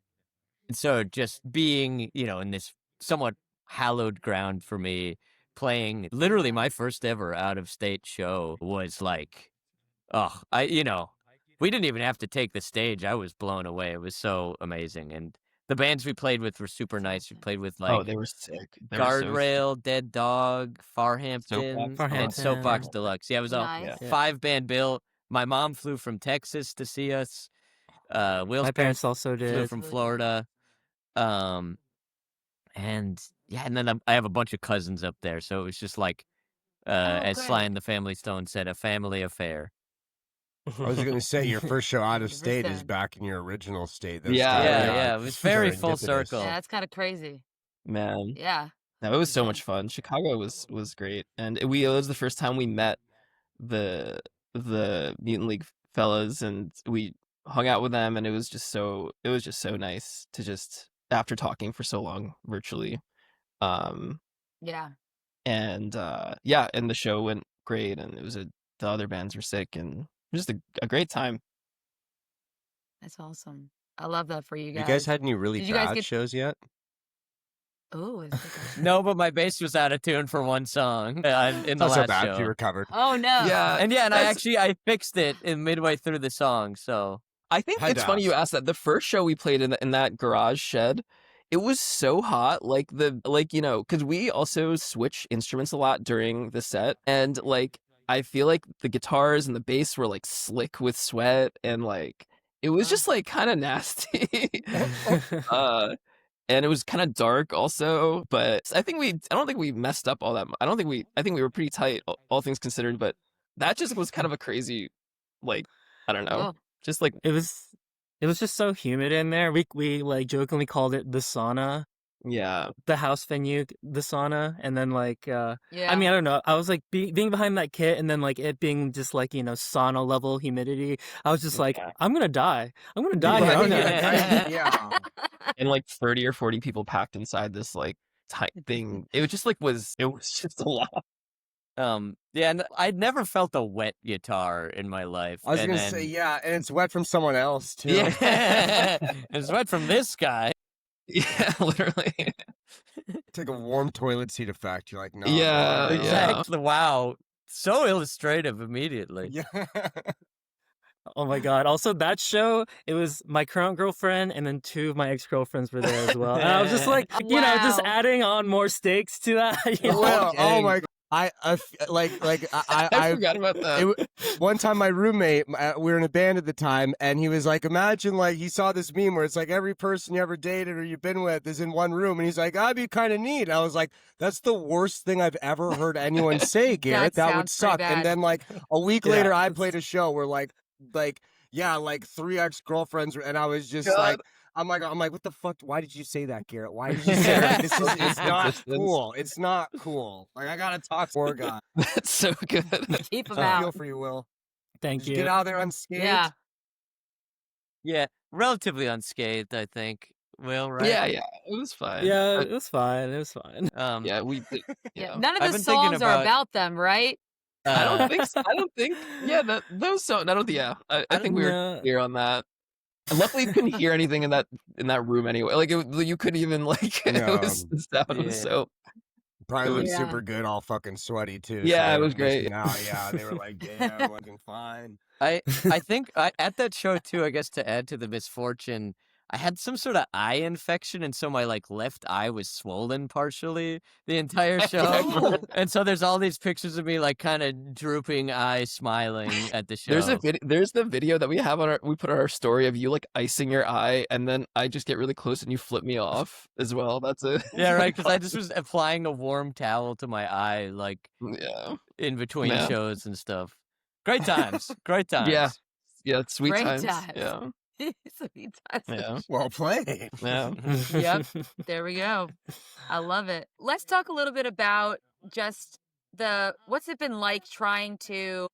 And so just being, in this somewhat hallowed ground for me, playing literally my first ever out of state show was like, we didn't even have to take the stage. I was blown away. It was so amazing. And the bands we played with were super nice. We played with Oh, like they were sick. They were so sick. Guardrail, Dead Dog, Farhampton, Soapbox. and Soapbox Farhampton. Deluxe. Yeah, it was all Nice. Yeah. 5-band bill. My mom flew from Texas to see us. Will's My parents also flew did. from Really Florida. And then I have a bunch of cousins up there, so it was just like, as great. Sly and the Family Stone said, a family affair. I was going to say your first show out of state is 100%. back in your original state. That's Yeah, kinda, yeah, it was very full serendipitous. circle. Yeah, that's kind of crazy. Man. Yeah. No, it was so much fun. Chicago was great, and it was the first time we met the Mutant League fellas, and we hung out with them, and it was just so nice to just after talking for so long virtually, Yeah. and and the show went great, and the other bands were sick, and it was just a great time. That's awesome. I love that for you You guys. guys had any really Did you guys bad get- shows yet? Oh, is it No, but my bass was out of tune for one song in the Not so last bad. show. You recovered. Oh no. Yeah, And I that's- I fixed it in midway through the song, so I think Had it's to funny you ask. asked that. The first show we played in that garage shed, it was so hot. Because we also switch instruments a lot during the set, and I feel like the guitars and the bass were like slick with sweat, and it was just like kind of nasty. And it was kind of dark also, but I don't think we messed up all that. I think we were pretty tight, all things considered. But that just was kind of a crazy, I don't know, Cool. just like It was just so humid in there. We like jokingly called it the sauna, yeah. the house venue, the sauna, and then Yeah. I mean, I don't know. I was like being behind that kit, and then it being just sauna level humidity. I was just like, Yeah. I'm gonna die. I'm gonna die. Right, here. yeah. Yeah. And 30 or 40 people packed inside this tight thing. It was just it was just a lot. Yeah, and I'd never felt a wet guitar in my life. I was and gonna then, say, yeah, and it's wet from someone else too. yeah, it's wet from this guy. Yeah, literally. It's like a warm toilet seat effect. You're like, no, Yeah, Exactly. Wow. So illustrative immediately. yeah. Oh my god. Also, that show, it was my current girlfriend and then 2 of my ex-girlfriends were there as well. And I was just like, just Wow. adding on more stakes to that. You know? Well, oh dang. my god. I I forgot about that. One time my roommate, we were in a band at the time, and he was like, imagine like he saw this meme where it's like every person you ever dated or you've been with is in one room, and he's like, that'd be kind of neat. And I was like, that's the worst thing I've ever heard anyone say, Garrett. That would sounds pretty suck. And bad. then like a week Yeah. later, I played a show where like 3 ex-girlfriends, and I was just God. like, I'm like, what the fuck? Why did you say that, Garrett? Why did you say that? It's not Distance. cool. It's not cool. Like, I gotta talk to a guy. That's so good. Keep 'em I feel out. for you, Will. Thank Just you. get out there unscathed. Yeah. Yeah, relatively unscathed, I think. Will, right? Yeah, it was fine. Yeah, it was fine. It was fine. Yeah, we did. Yeah. Yeah. None of I've the been thinking songs are about- about them, right? I don't think so. I don't think. Yeah, those songs. I don't. Yeah, I think we were Yeah. clear on that. And luckily, you couldn't hear anything in that room anyway. Like you couldn't even like it was the sound was Yeah. so. Probably looked Yeah. super good, all fucking sweaty too. Yeah, they it were was great. missing out. Yeah, they were like, yeah, looking fine. I think at that show too, I guess to add to the misfortune, I had some sort of eye infection, and so my like left eye was swollen partially the entire show. And so there's all these pictures of me like kind of drooping eye, smiling at the show. There's the video that we have we put on our story of you like icing your eye, and then I just get really close and you flip me off as well. That's it. Yeah, right. Because I just was applying a warm towel to my eye, like Yeah. in between Yeah. shows and stuff. Great times. Great times. Yeah. Yeah. It's sweet Great times. times. Yeah. Sweet times. Yeah. Well played. Yeah. Yep. There we go. I love it. Let's talk a little bit about just what's it been like trying to,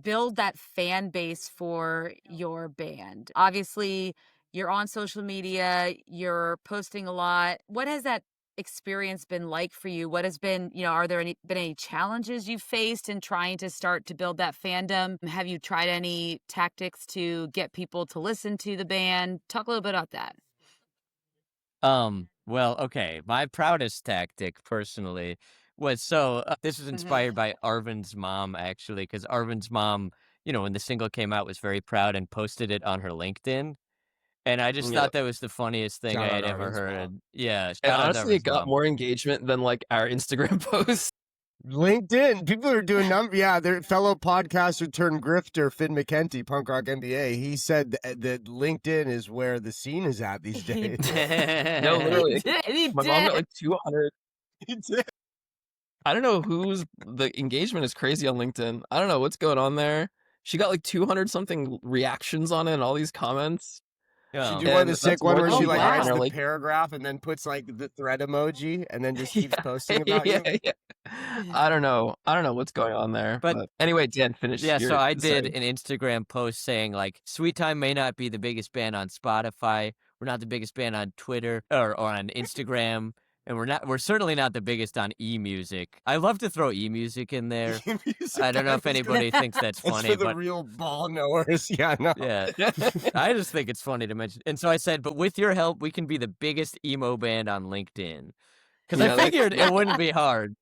build that fan base for your band. Obviously, you're on social media, you're posting a lot. What has that experience been like for you? What has been, are there been any challenges you've faced in trying to start to build that fandom? Have you tried any tactics to get people to listen to the band? Talk a little bit about that. Well, okay. My proudest tactic, personally, was this was inspired by Arvin's mom, actually, because Arvin's mom, when the single came out, was very proud and posted it on her LinkedIn. And I just Yeah. thought that was the funniest thing Shout I out had ever Arvin's heard. mom. Yeah. And shout out honestly, it Arvin's got mom. more engagement than like our Instagram posts. LinkedIn. People are doing yeah, their fellow podcaster turned grifter, Finn McKenty, Punk Rock MBA. He said that LinkedIn is where the scene is at these He days. No, literally. He My mom did. got like 200. He did. I don't know the engagement is crazy on LinkedIn. I don't know what's going on there. She got like 200 something reactions on it and all these comments. She Yeah. do one of And the sick that's one more where than she Oh, like wow. writes the like- paragraph and then puts like the thread emoji and then just keeps posting about you. yeah. I don't know what's going on there. But- But anyway, Dan, finish. Yeah, your so I did saying. an Instagram post saying like, Sweet Time may not be the biggest band on Spotify. We're not the biggest band on Twitter or on Instagram. And we're certainly not the biggest on eMusic. I love to throw eMusic in there. I don't know if anybody thinks that's It's funny, for the but real ball knowers. Yeah, no. yeah. I just think it's funny to mention. And so I said, but with your help, we can be the biggest emo band on LinkedIn. Because Yeah, I that's- figured it wouldn't be hard.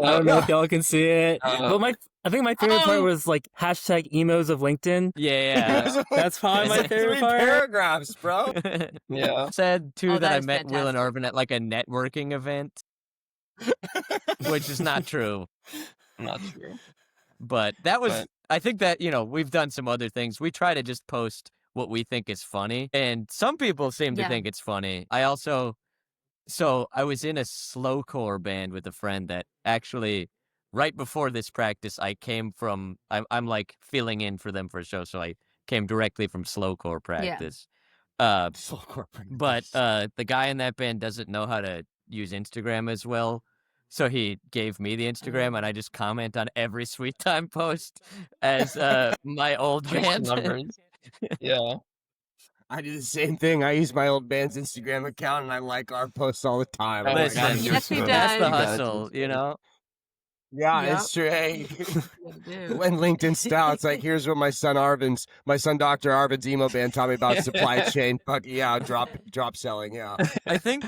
I don't know if y'all can see it. But I think my favorite part Oh. was like hashtag emos of LinkedIn. Yeah. That's probably my It's like favorite 3 part. paragraphs, bro. Yeah. Said too Oh, that that I is met Will and fantastic. Arvin at like a networking event, which is not true. Not true. But that was, But- I think that, we've done some other things. We try to just post what we think is funny. And some people seem to Yeah. think it's funny. I was in a slowcore band with a friend that actually, right before this practice, I'm like filling in for them for a show. So I came directly from slowcore practice. So corporate. But the guy in that band doesn't know how to use Instagram as well. So he gave me the Instagram, and I just comment on every Sweet Time post as my old Push the band. numbers. Yeah. I do the same thing. I use my old band's Instagram account and I like our posts all the time. I'm like, Listen, I do Yes, he so. does. that's the You guys hustle, do. Yeah, Yep. it's true. Hey, Gotta do. when LinkedIn style, it's like, here's what my son Dr. Arvin's emo band taught me about supply chain. Fuck yeah, drop selling. Yeah. I think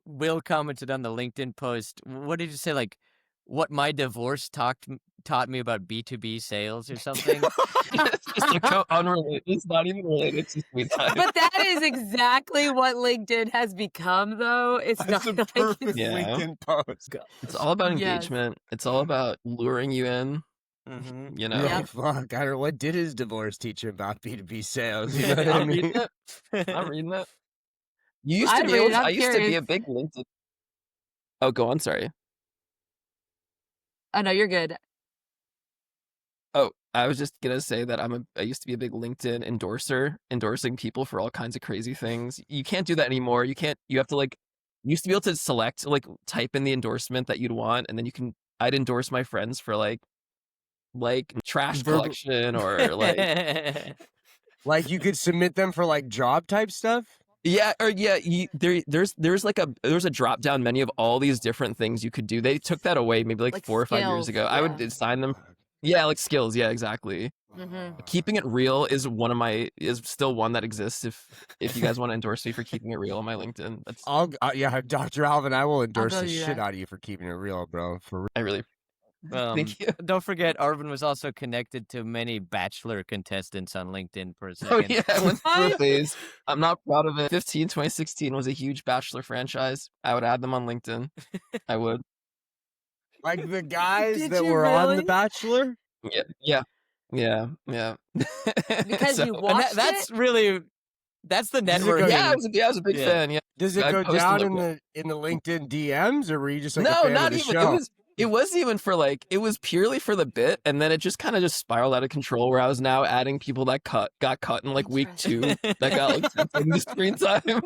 Will commented on the LinkedIn post. What did you say? Like, what my divorce taught me about B2B sales or something. It's just like unrelated. It's not even related to Sweet Time. But that is exactly what LinkedIn has become, though. It's That's not a like perfect Yeah. LinkedIn post. It's all about Yes. engagement. It's all about luring you in. Mhm. You know, Yeah, Yep. fuck. I don't know. What did his divorce teach him about B2B sales? You know what I I'm mean? reading it. I'm reading it. You used to I'd be read able it. to, I'm I used to be curious. a big LinkedIn. Oh, go on. Sorry. Oh no, you're good. Oh, I was just gonna say that I used to be a big LinkedIn endorser, endorsing people for all kinds of crazy things. You can't do that anymore. You have to you used to be able to select, type in the endorsement that you'd want, and then I'd endorse my friends for like trash Verbal- collection or Like you could submit them for like job type stuff. yeah, or yeah, there's a drop down menu of all these different things you could do. They took that away maybe like Like 4 or 5 years skills, ago. I would yeah. assign them. Yeah, like skills. Yeah, exactly. Mm-hmm. Keeping it real is still one that exists. If you guys want to endorse me for keeping it real on my LinkedIn, that's Yeah, Dr. Alvin, I will endorse go the do shit that. out of you for keeping it real, bro. For real. I really thank you. Don't forget, Arvin was also connected to many Bachelor contestants on LinkedIn for a second. Oh yeah, I went through a What? phase. I'm not proud of it. 2016 was a huge Bachelor franchise. I would add them on LinkedIn. I would. Like the guys Did that you were on The really? Bachelor. Yeah. Because So- you And watched that's really that's the Does it network. go- yeah, I was a big Yeah. fan. Yeah. Does it I go posted down like in the LinkedIn DMs, or were you just like a no, fan not of the even. show? It wasn't even for it was purely for the bit, and then it just kind of just spiraled out of control where I was now adding people that got cut in like week 2 that got like 10 seconds of screen time.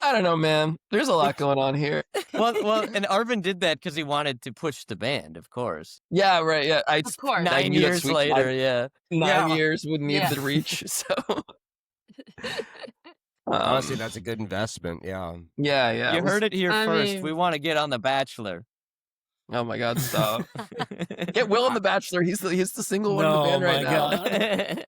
I don't know, man. There's a lot going on here. well, and Arvin did that because he wanted to push the band, of course. Yeah, right. Yeah, Of course. I 9 knew that years Sweet later, Time- yeah. 9 Yeah. years would need Yeah. the reach. So Honestly, that's a good investment. Yeah. yeah. You heard it here I first. mean- We want to get on The Bachelor. Oh my God, stop! Get Will on The Bachelor. He's the single one in the No, band right my now. God.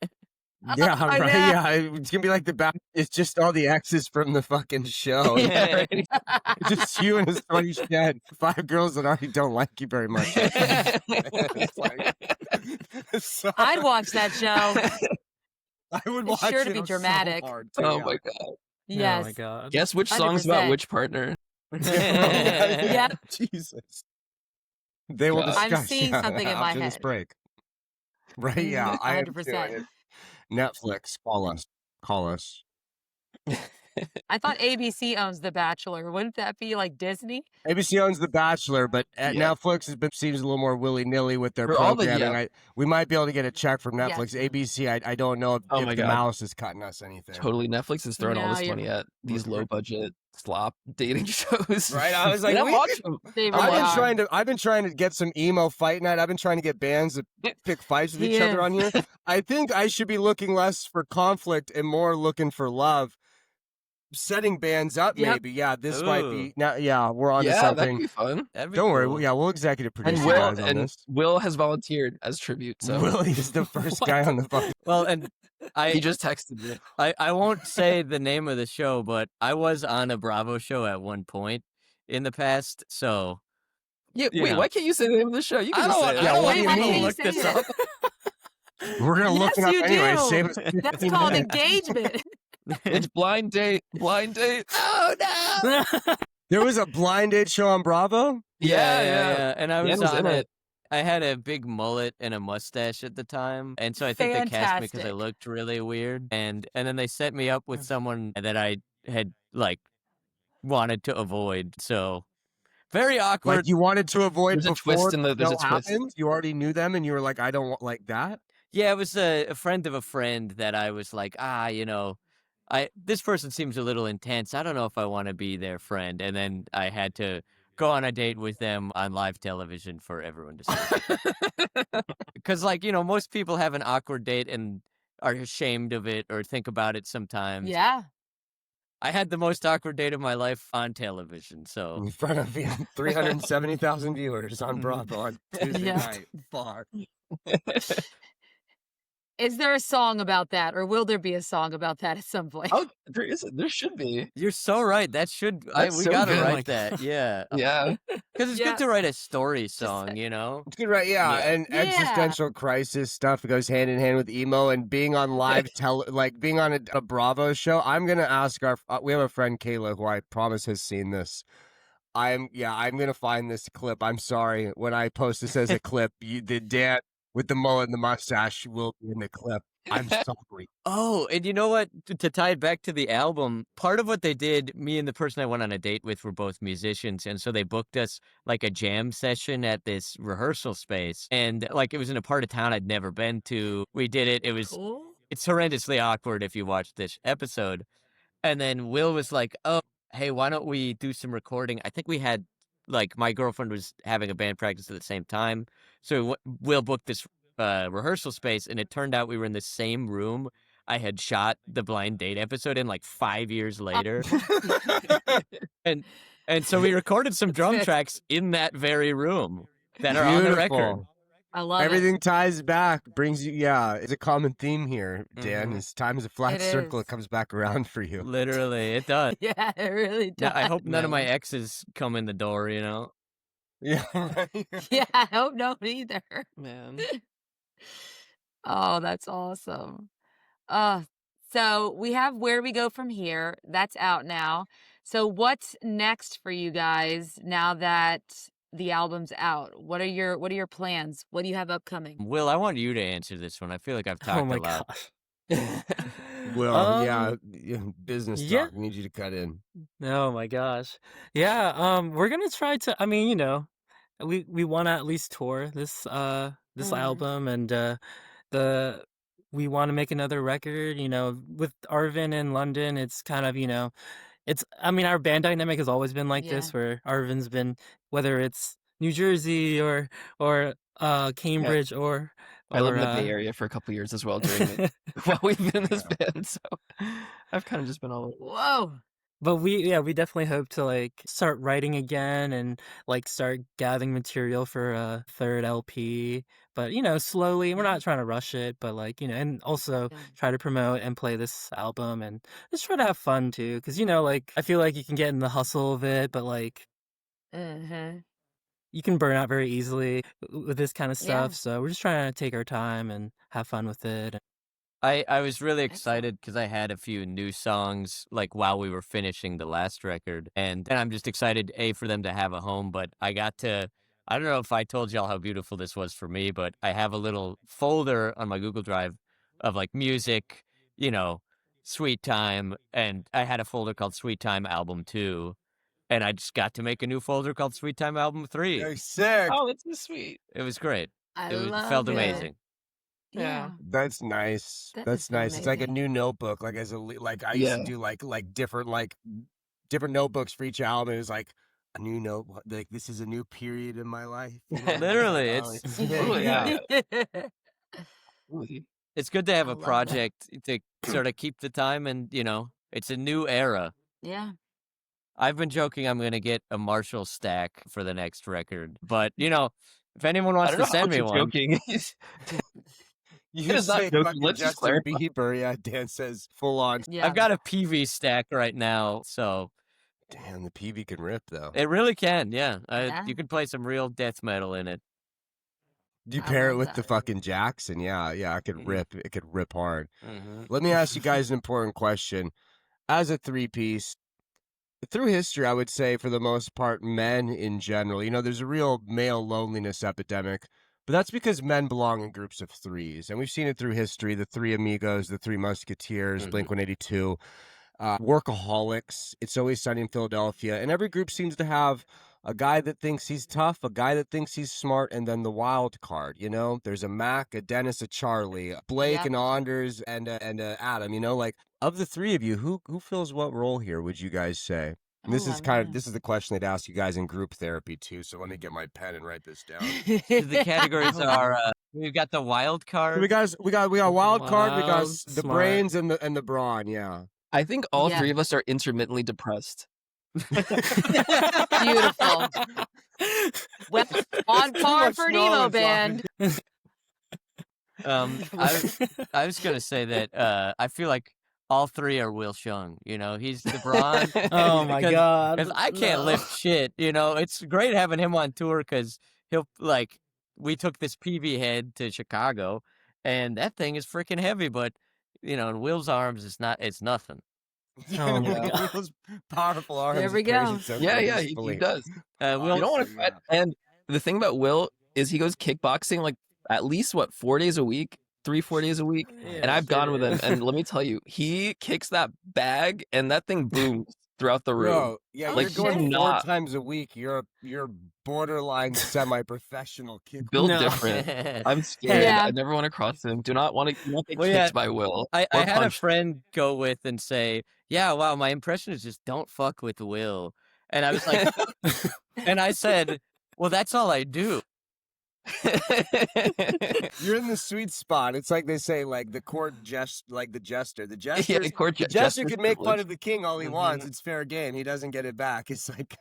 Yeah, I right. know. Yeah, it's gonna be like the back. It's just all the exes from the fucking show. Yeah, right. It's just you and a sweaty shed. 5 girls that already don't like you very much. It's like- so- I'd watch that show. I would It's watch sure to it be so dramatic. hard, too, Oh yeah. my God! Yes. Oh my God. Guess which song's about 100%. which partner? Yeah. Jesus. They will God. I'm discuss seeing something in my after this head. break. Right? Yeah, I am too. 100%. Netflix, call us. Call us. I thought ABC owns The Bachelor. Wouldn't that be like Disney? ABC owns The Bachelor, but at Yeah. Netflix seems a little more willy-nilly with their For all the- programming. We might be able to get a check from Yes. Netflix. ABC, I don't know if, Oh if my the God. mouse is cutting us anything. Totally, Netflix is throwing all No, this you're- money at these low budget slop dating shows. Right? I was like, And I'm we- watching them. They I've really been are. I've been trying to get some emo fight night. I've been trying to get bands to pick fights with each other Yes. on here. I think I should be looking less for conflict and more looking for love. Setting bands up, Yep. maybe. Yeah, this might Ooh. be now. Yeah, we're on to Yeah, that something. could be fun. That'd be Don't worry. cool. Yeah, we'll executive produce And you guys on Will this. Will has volunteered as tribute. So Willie is the first guy on the phone. Well, and he I, just texted me. I won't say the name of the show, but I was on a Bravo show at one point in the past, so Yeah, You wait. know. Why can't you say the name of the show? You can I just don't say want- it. I Yeah, don't what want do you anyone to mean? look this up. We're gonna look Yes, it up you anyway. do. Save us That's 15 called minutes. engagement. It's blind date. Blind date. Oh no! There was a blind date show on Bravo. Yeah. And I Dan was was on in it. it. I had a big mullet and a mustache at the time, and so I think they cast me because I Fantastic. looked really weird. And then they set me up with someone that I had wanted to avoid. So very awkward. Like you wanted to avoid There's a before twist in the- the there's a show twist. happened. You already knew them, and you were like, I don't want like that. Yeah, it was a friend of a friend that I was like, this person seems a little intense. I don't know if I want to be their friend. And then I had to go on a date with them on live television for everyone to see. Because, most people have an awkward date and are ashamed of it or think about it sometimes. Yeah. I had the most awkward date of my life on television. So In front of 370,000 viewers on Bravo on Tuesday Yeah. night. far. Is there a song about that, or will there be a song about that at some point? Oh, there should be. You're so right. That should That's we so gotta good. Oh my write that. Yeah, Yeah. because it's Yeah. good to write a story song. You know. It's good, right? Yeah, Yeah. and Yeah. existential crisis stuff goes hand in hand with emo and being on live like being on a Bravo show. I'm gonna ask we have a friend Kayla who I promise has seen this. I'm gonna find this clip. I'm sorry when I post this as a clip. The Dan with the mullet and the mustache will be in the clip. I'm sorry. Oh, and you know what? To tie it back to the album, part of what they did, me and the person I went on a date with were both musicians, and so they booked us like a jam session at this rehearsal space, and like it was in a part of town I'd never been to. We did it. Cool. It's horrendously awkward if you watch this episode. And then Will was like, "Oh, hey, why don't we do some recording?" I think we had like my girlfriend was having a band practice at the same time, so Will booked this rehearsal space, and it turned out we were in the same room I had shot the blind date episode in like 5 years later. and so we recorded some drum tracks in that very room that are on the record. Beautiful. I love Everything ties back, brings you. Yeah, it's a common theme here, Dan. Mhm. Is time is a flat It circle. is. It comes back around for you. Literally, it does. it. Yeah, it really Now, does. I hope none of my Man. exes come in the door, you know? Yeah. Right? Yeah, I hope not either. Man. Oh, that's awesome. So we have Where We Go From Here. That's out now. So what's next for you guys now that the album's out? What are your plans? What do you have upcoming? Will, I want you to answer this one. I feel like I've talked Oh my a lot. gosh. Well, Um, business yeah. talk. I need you to cut in. Oh my gosh. Yeah, we're gonna try to, I mean, we wanna at least tour this Mhm. album, and we wanna make another record, with Arvin in London. It's kind of, I mean, our band dynamic has always been like Yeah. this, where Arvin's been, whether it's New Jersey or Cambridge or I lived in the or Bay Area for a couple years as well during it while we've been in this band, so I've kind of just been all over. Whoa. But we definitely hope to like start writing again and like start gathering material for a third LP. But slowly, we're not trying to rush it, but like, and also Yeah. try to promote and play this album and just try to have fun too. Cause like I feel like you can get in the hustle of it, but like Uh-huh. you can burn out very easily with this kind of Yeah. stuff. So we're just trying to take our time and have fun with it. I was really Excellent. excited because I had a few new songs like while we were finishing the last record, and I'm just excited for them to have a home. But I don't know if I told y'all how beautiful this was for me, but I have a little folder on my Google Drive of like music, Sweet Time, and I had a folder called Sweet Time Album 2, and I just got to make a new folder called Sweet Time Album 3. Hey, sick. Oh, that's so sweet. It was great. I It love felt it. amazing. Yeah. That's nice. That That's is so nice. It's like a amazing. new notebook. Like I used to Yeah. do like different notebooks for each album. It was like a new note. Like this is a new period in my life. Literally, Oh, it's Totally, yeah. Totally. it's good to have I a love that. project to sort of keep the time, and it's a new era. Yeah. I've been joking I'm gonna get a Marshall stack for the next record, but if anyone I wants don't to know how send much me you're one, joking. You It is not say joking. fucking Let's just Justin clarify. Bieber. Yeah, Dan says full on. Yeah. I've got a PV stack right now, so Damn, the PV can rip though. it really can. Yeah, Yeah. you can play some real death metal in it. Do you I pair it love with the that. fucking Jackson? Yeah, it could Mhm. rip. It could rip hard. Mm-hmm. Let me ask you guys an important question. As a three-piece, through history, I would say for the most part, men in general, there's a real male loneliness epidemic, but that's because men belong in groups of threes. And we've seen it through history, the Three Amigos, the Three Musketeers, Mhm. Blink-182, Workaholics, It's Always Sunny in Philadelphia. And every group seems to have a guy that thinks he's tough, a guy that thinks he's smart, and then the wild card, There's a Mac, a Dennis, a Charlie, a Blake, Yep. and Anders, and Adam, Like, of the three of you, who fills what role here, would you guys say? And this Ooh, is this is the question they'd ask you guys in group therapy too. So let me get my pen and write this down. The categories are we've got the wild card. we got wild card, we got Wild, the smart. brains and the brawn. Yeah. I think all Yeah. three of us are intermittently depressed. Beautiful. Well, on Too par much for an emo knowledge, band. I was gonna say that I feel like all three are Will Shung. You know, he's LeBron. Oh my Because god. I can't no. lift shit. You know, it's great having him on tour because he'll like we took this PV head to Chicago, and that thing is freaking heavy. But you know, in Will's arms, it's nothing. Oh my Yeah, god. Will's powerful arms. There we carries go. it so Yeah, he gracefully. does. Will, You don't want to yeah. And the thing about Will is he goes kickboxing like at least 4 days a week, 3-4 days a week. And I've gone with him, and let me tell you, he kicks that bag, and that thing booms throughout the room. Bro, yeah, Oh, you're going shit. 4 Not- times a week. You're borderline semi-professional kick. Built No. different. I'm scared. Yeah. I never want to cross him. Do not want to get Well, kicked yeah, by Will. I or had a punched. friend go with and say, "Yeah, wow, my impression is just don't fuck with Will," and I was like, and I said, "Well, that's all I do." You're in the sweet spot. It's like they say, like the the jester. The jester, Yeah, the jester jester's can make fun privilege. of the king all he Mhm. wants. It's fair game. He doesn't get it back. It's like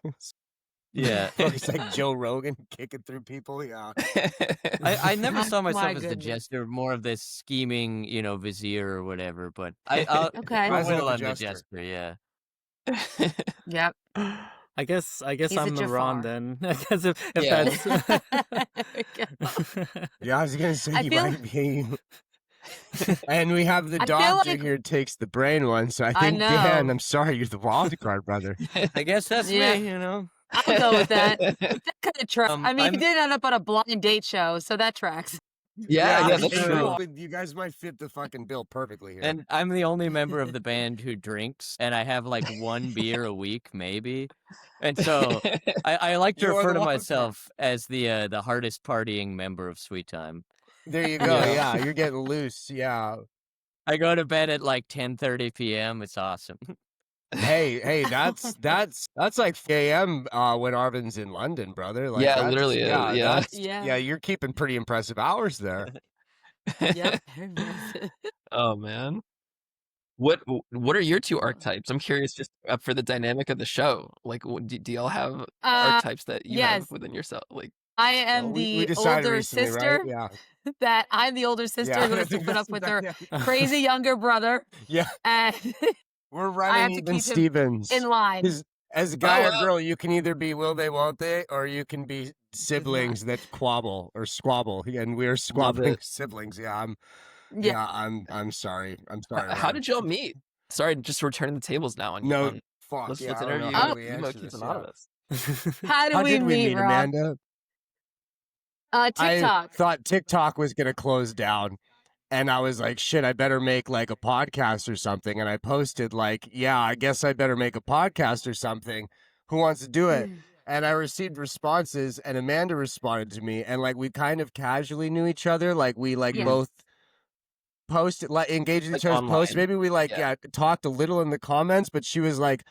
Yeah, it's like Joe Rogan kicking through people. Yeah. I never saw My myself as the goodness. jester, more of this scheming, you know, vizier or whatever. But I'll, Okay. for President Will, of I'm the the jester. jester. Yeah. Yep. I guess He's a I'm the Jafar. Ron then. I guess if Yeah. that's There we go. Yeah, I was gonna say I you feel- might be. And we have the I feel doctor like- here takes the brain one. So I I think Dan, know. I'm sorry, you're the wild card, brother. I guess that's Yeah. me. You know. I'll go with that. That kind of tracks. I mean, he I'm- did end up on a blind date show, so that tracks. Yeah, that's true. true. But you guys might fit the fucking bill perfectly here. And I'm the only member of the band who drinks, and I have like one beer a week, maybe. And so I like to You are refer the to wild card. myself as the hardest partying member of Sweet Time. There you go. Yeah. Yeah, you're getting loose. Yeah. I go to bed at like 10:30 p.m. It's awesome. Hey, that's like a.m. When Arvin's in London, brother. Like, Yeah, that's- literally, yeah. that's- Yeah. yeah, you're keeping pretty impressive hours there. Yep. Very impressive. Oh man. What are your two archetypes? I'm curious, just for the dynamic of the show. Like, do y'all have archetypes that you yes. have within yourself? Like, I am Well, we the decided older recently, sister. right? Yeah. That I'm the older sister Yeah. who has to put up with her Yeah. crazy younger brother, Yeah. and We're have running to even keep him Stevens. in line. 'Cause as a guy Oh, or wow. girl, you can either be will they, won't they, or you can be siblings that quabble or squabble. And we're squabbling it. siblings. Yeah. I'm sorry. I'm sorry. how Ron. did y'all meet? Sorry, just returning the tables now. No, on, fuck. let's yeah, I don't interview know how we Emo answer Kids this, Anonymous. How did How we did we meet, Rob? Amanda? TikTok. I thought TikTok was going to close down. And I was like, shit, I better make like a podcast or something. And I posted like, yeah, I guess I better make a podcast or something. Who wants to do it? And I received responses, and Amanda responded to me, and like we kind of casually knew each other. Like we like Yeah. both posted, like engaged in Like each other's posts. online. Maybe we like Yeah. talked a little in the comments, but she was like,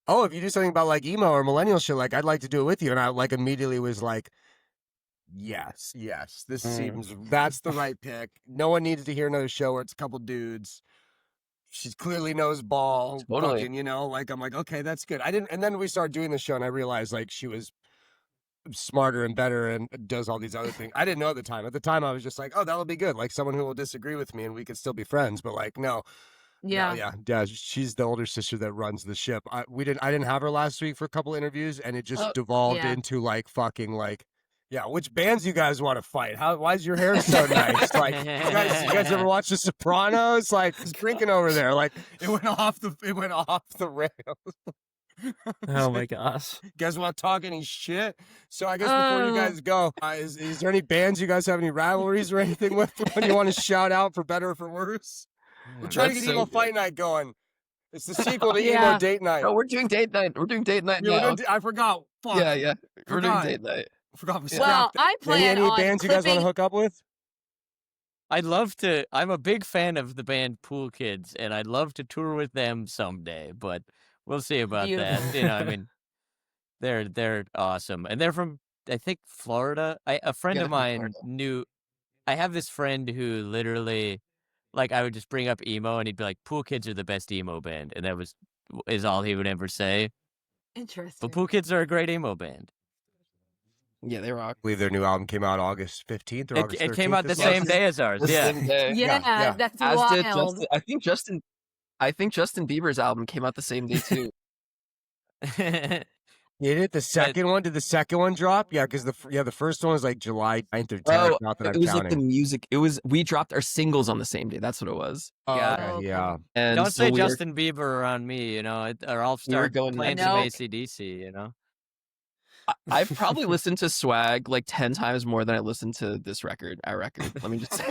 "Oh, if you do something about like emo or millennial shit, like I'd like to do it with you." And I like immediately was like, "Yes, this seems that's the right pick. No one needs to hear another show where it's a couple dudes." She clearly knows ball. Totally. Fucking, you know, like I'm like, okay, that's good. And then we started doing the show, and I realized like she was smarter and better and does all these other things. I didn't know at the time. At the time, I was just like, oh, that'll be good. Like someone who will disagree with me, and we could still be friends. But like, no, Yeah. yeah. She's the older sister that runs the ship. I didn't have her last week for a couple interviews, and it just Oh, devolved yeah. into like fucking like. Yeah, which bands you guys want to fight? Why is your hair so nice? Like, you guys ever watch The Sopranos? Like, it's drinking over there. Like, it went off the rails. Oh my gosh. You guys want to talk any shit? So I guess before you guys go, is there any bands you guys have any rivalries or anything with? When you want to shout out for better or for worse? We're trying to That's get so Emo good. Fight Night going. It's the sequel to Yeah. Emo Date Night. Oh, we're doing date night. We're doing date night Yeah, now. I forgot. Fuck. Yeah. We're doing Forgot. date night. Forgot. We Well, scrapped it. I plan any on bands you guys want to clipping- hook up with? I'd love to. I'm a big fan of the band Pool Kids, and I'd love to tour with them someday. But we'll see about that. Beautiful. You know, I mean, they're awesome, and they're from I think Florida. A friend Yeah, of they're from mine Florida. knew. I have this friend who literally like I would just bring up emo, and he'd be like, "Pool Kids are the best emo band," and that is all he would ever say. Interesting. But Pool Kids are a great emo band. Yeah, they rock. I believe their new album came out August 15th or August 13th. It came out the this same month. day as ours. The Yeah. same day. Yeah, that's As did wild. Justin. I think Justin Bieber's album came out the same day too. Did it? The second one? Did the second one drop? Yeah, because the first one was like July 9th or 10th. Not that I'm it was counting. like the music. We dropped our singles on the same day. That's what it was. Oh, Yeah. okay, yeah. And Don't so say we were- Justin Bieber around me, or I'll We were start going playing nuts. some Nope. AC/DC. I've probably listened to Swag like 10 times more than I listened to this record, our record. Let me just say,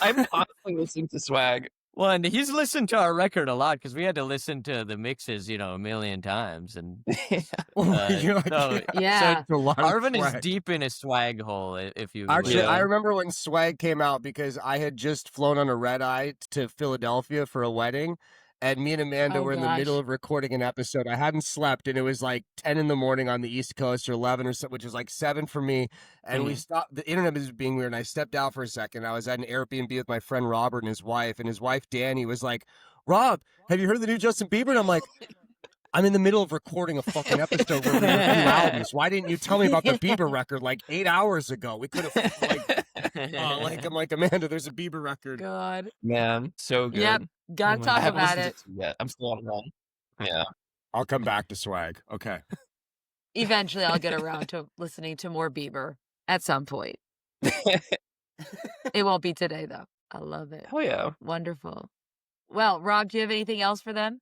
I'm constantly listening to Swag. Well, and he's listened to our record a lot because we had to listen to the mixes, a million times. And You're like, so Yeah. it's a lot of Arvin is swag. deep in his swag hole. If you Actually, Yeah. I remember when Swag came out because I had just flown on a red eye to Philadelphia for a wedding, and me and Amanda Oh, were in the middle gosh. of recording an episode. I hadn't slept, and it was like 10 in the morning on the East Coast, or 11 or so, which was like 7 for me. And we stopped. The internet was being weird, and I stepped out for a second. I was at an Airbnb with my friend Robert and his wife Danny was like, "Rob, have you heard the new Justin Bieber?" And I'm like, I'm in the middle of recording a fucking episode where we have 2 albums. Why didn't you tell me about the Bieber record like 8 hours ago? We could have I'm like, Amanda, there's a Bieber record. God. Man, so good. Yep. Gotta I talk haven't about listened it. to yet. I'm still on run. Yeah. I'll come back to Swag. Okay. Eventually, I'll get around to listening to more Bieber at some point. It won't be today, though. I love it. Hell yeah. Wonderful. Well, Rob, do you have anything else for them?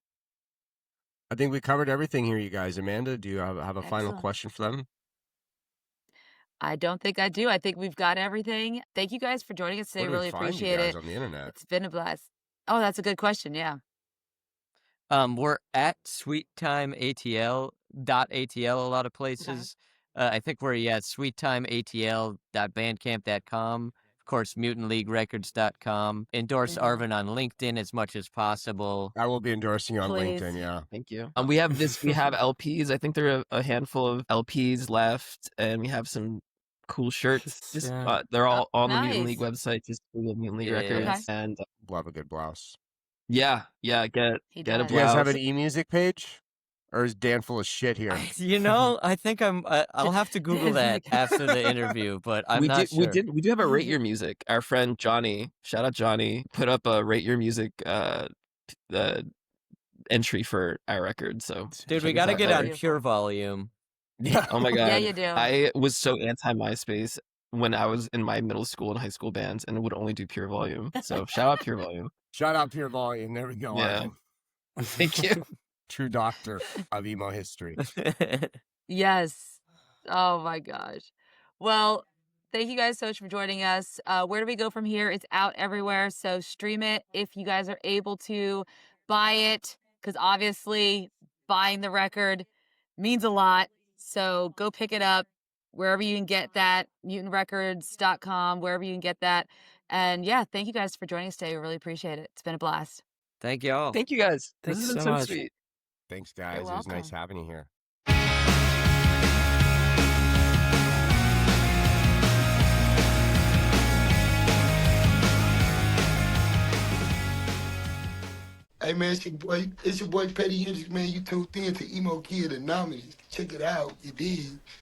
I think we covered everything here, you guys. Amanda, do you have a final Excellent. question for them? I don't think I do. I think we've got everything. Thank you guys for joining us today. Where do we Really find you appreciate guys it. on the internet? It's been a blast. Oh, that's a good question. Yeah. We're at sweettimeatl.atl a lot of places. I think we're sweettimeatl.bandcamp.com. Of course, mutantleaguerecords.com. Endorse Arvin on LinkedIn as much as possible. I will be endorsing you on Please. LinkedIn, yeah. Thank you. We have LPs. I think there are a handful of LPs left, and we have some cool shirts. Just, Yeah. they're all on the Nice. Mutant League website. Just Google Mutant League Yeah. Records. Okay. And Love a good blouse. get He a does. Do you guys blouse. have an e-music page? Or is Dan full of shit here? I think I'll have to Google that after the interview, but I'm not sure. We do have a Rate Your Music. Our friend Johnny, shout out Johnny, put up a Rate Your Music entry for our record. So Dude, we check got to us get out on there. Pure Volume. Yeah. Oh my god. Yeah, you do. I was so anti MySpace when I was in my middle school and high school bands, and would only do Pure Volume. So shout out Pure Volume. Shout out Pure Volume. There we go. Yeah. Arvin. Thank you. True doctor of emo history. Yes. Oh my gosh. Well, thank you guys so much for joining us. Where do we go from here? It's out everywhere. So stream it if you guys are able to. Buy it, because obviously buying the record means a lot. So go pick it up wherever you can get that, mutantrecords.com, wherever you can get that. And yeah, thank you guys for joining us today. We really appreciate it. It's been a blast. Thank y'all. Thank you guys. Thank This you has been so so much. sweet. Thanks, guys. It was nice welcome. having you here. Hey man, it's your boy Petty Hendrix, man. You tuned in to Emo Kid Anonymous. Check it out, you did.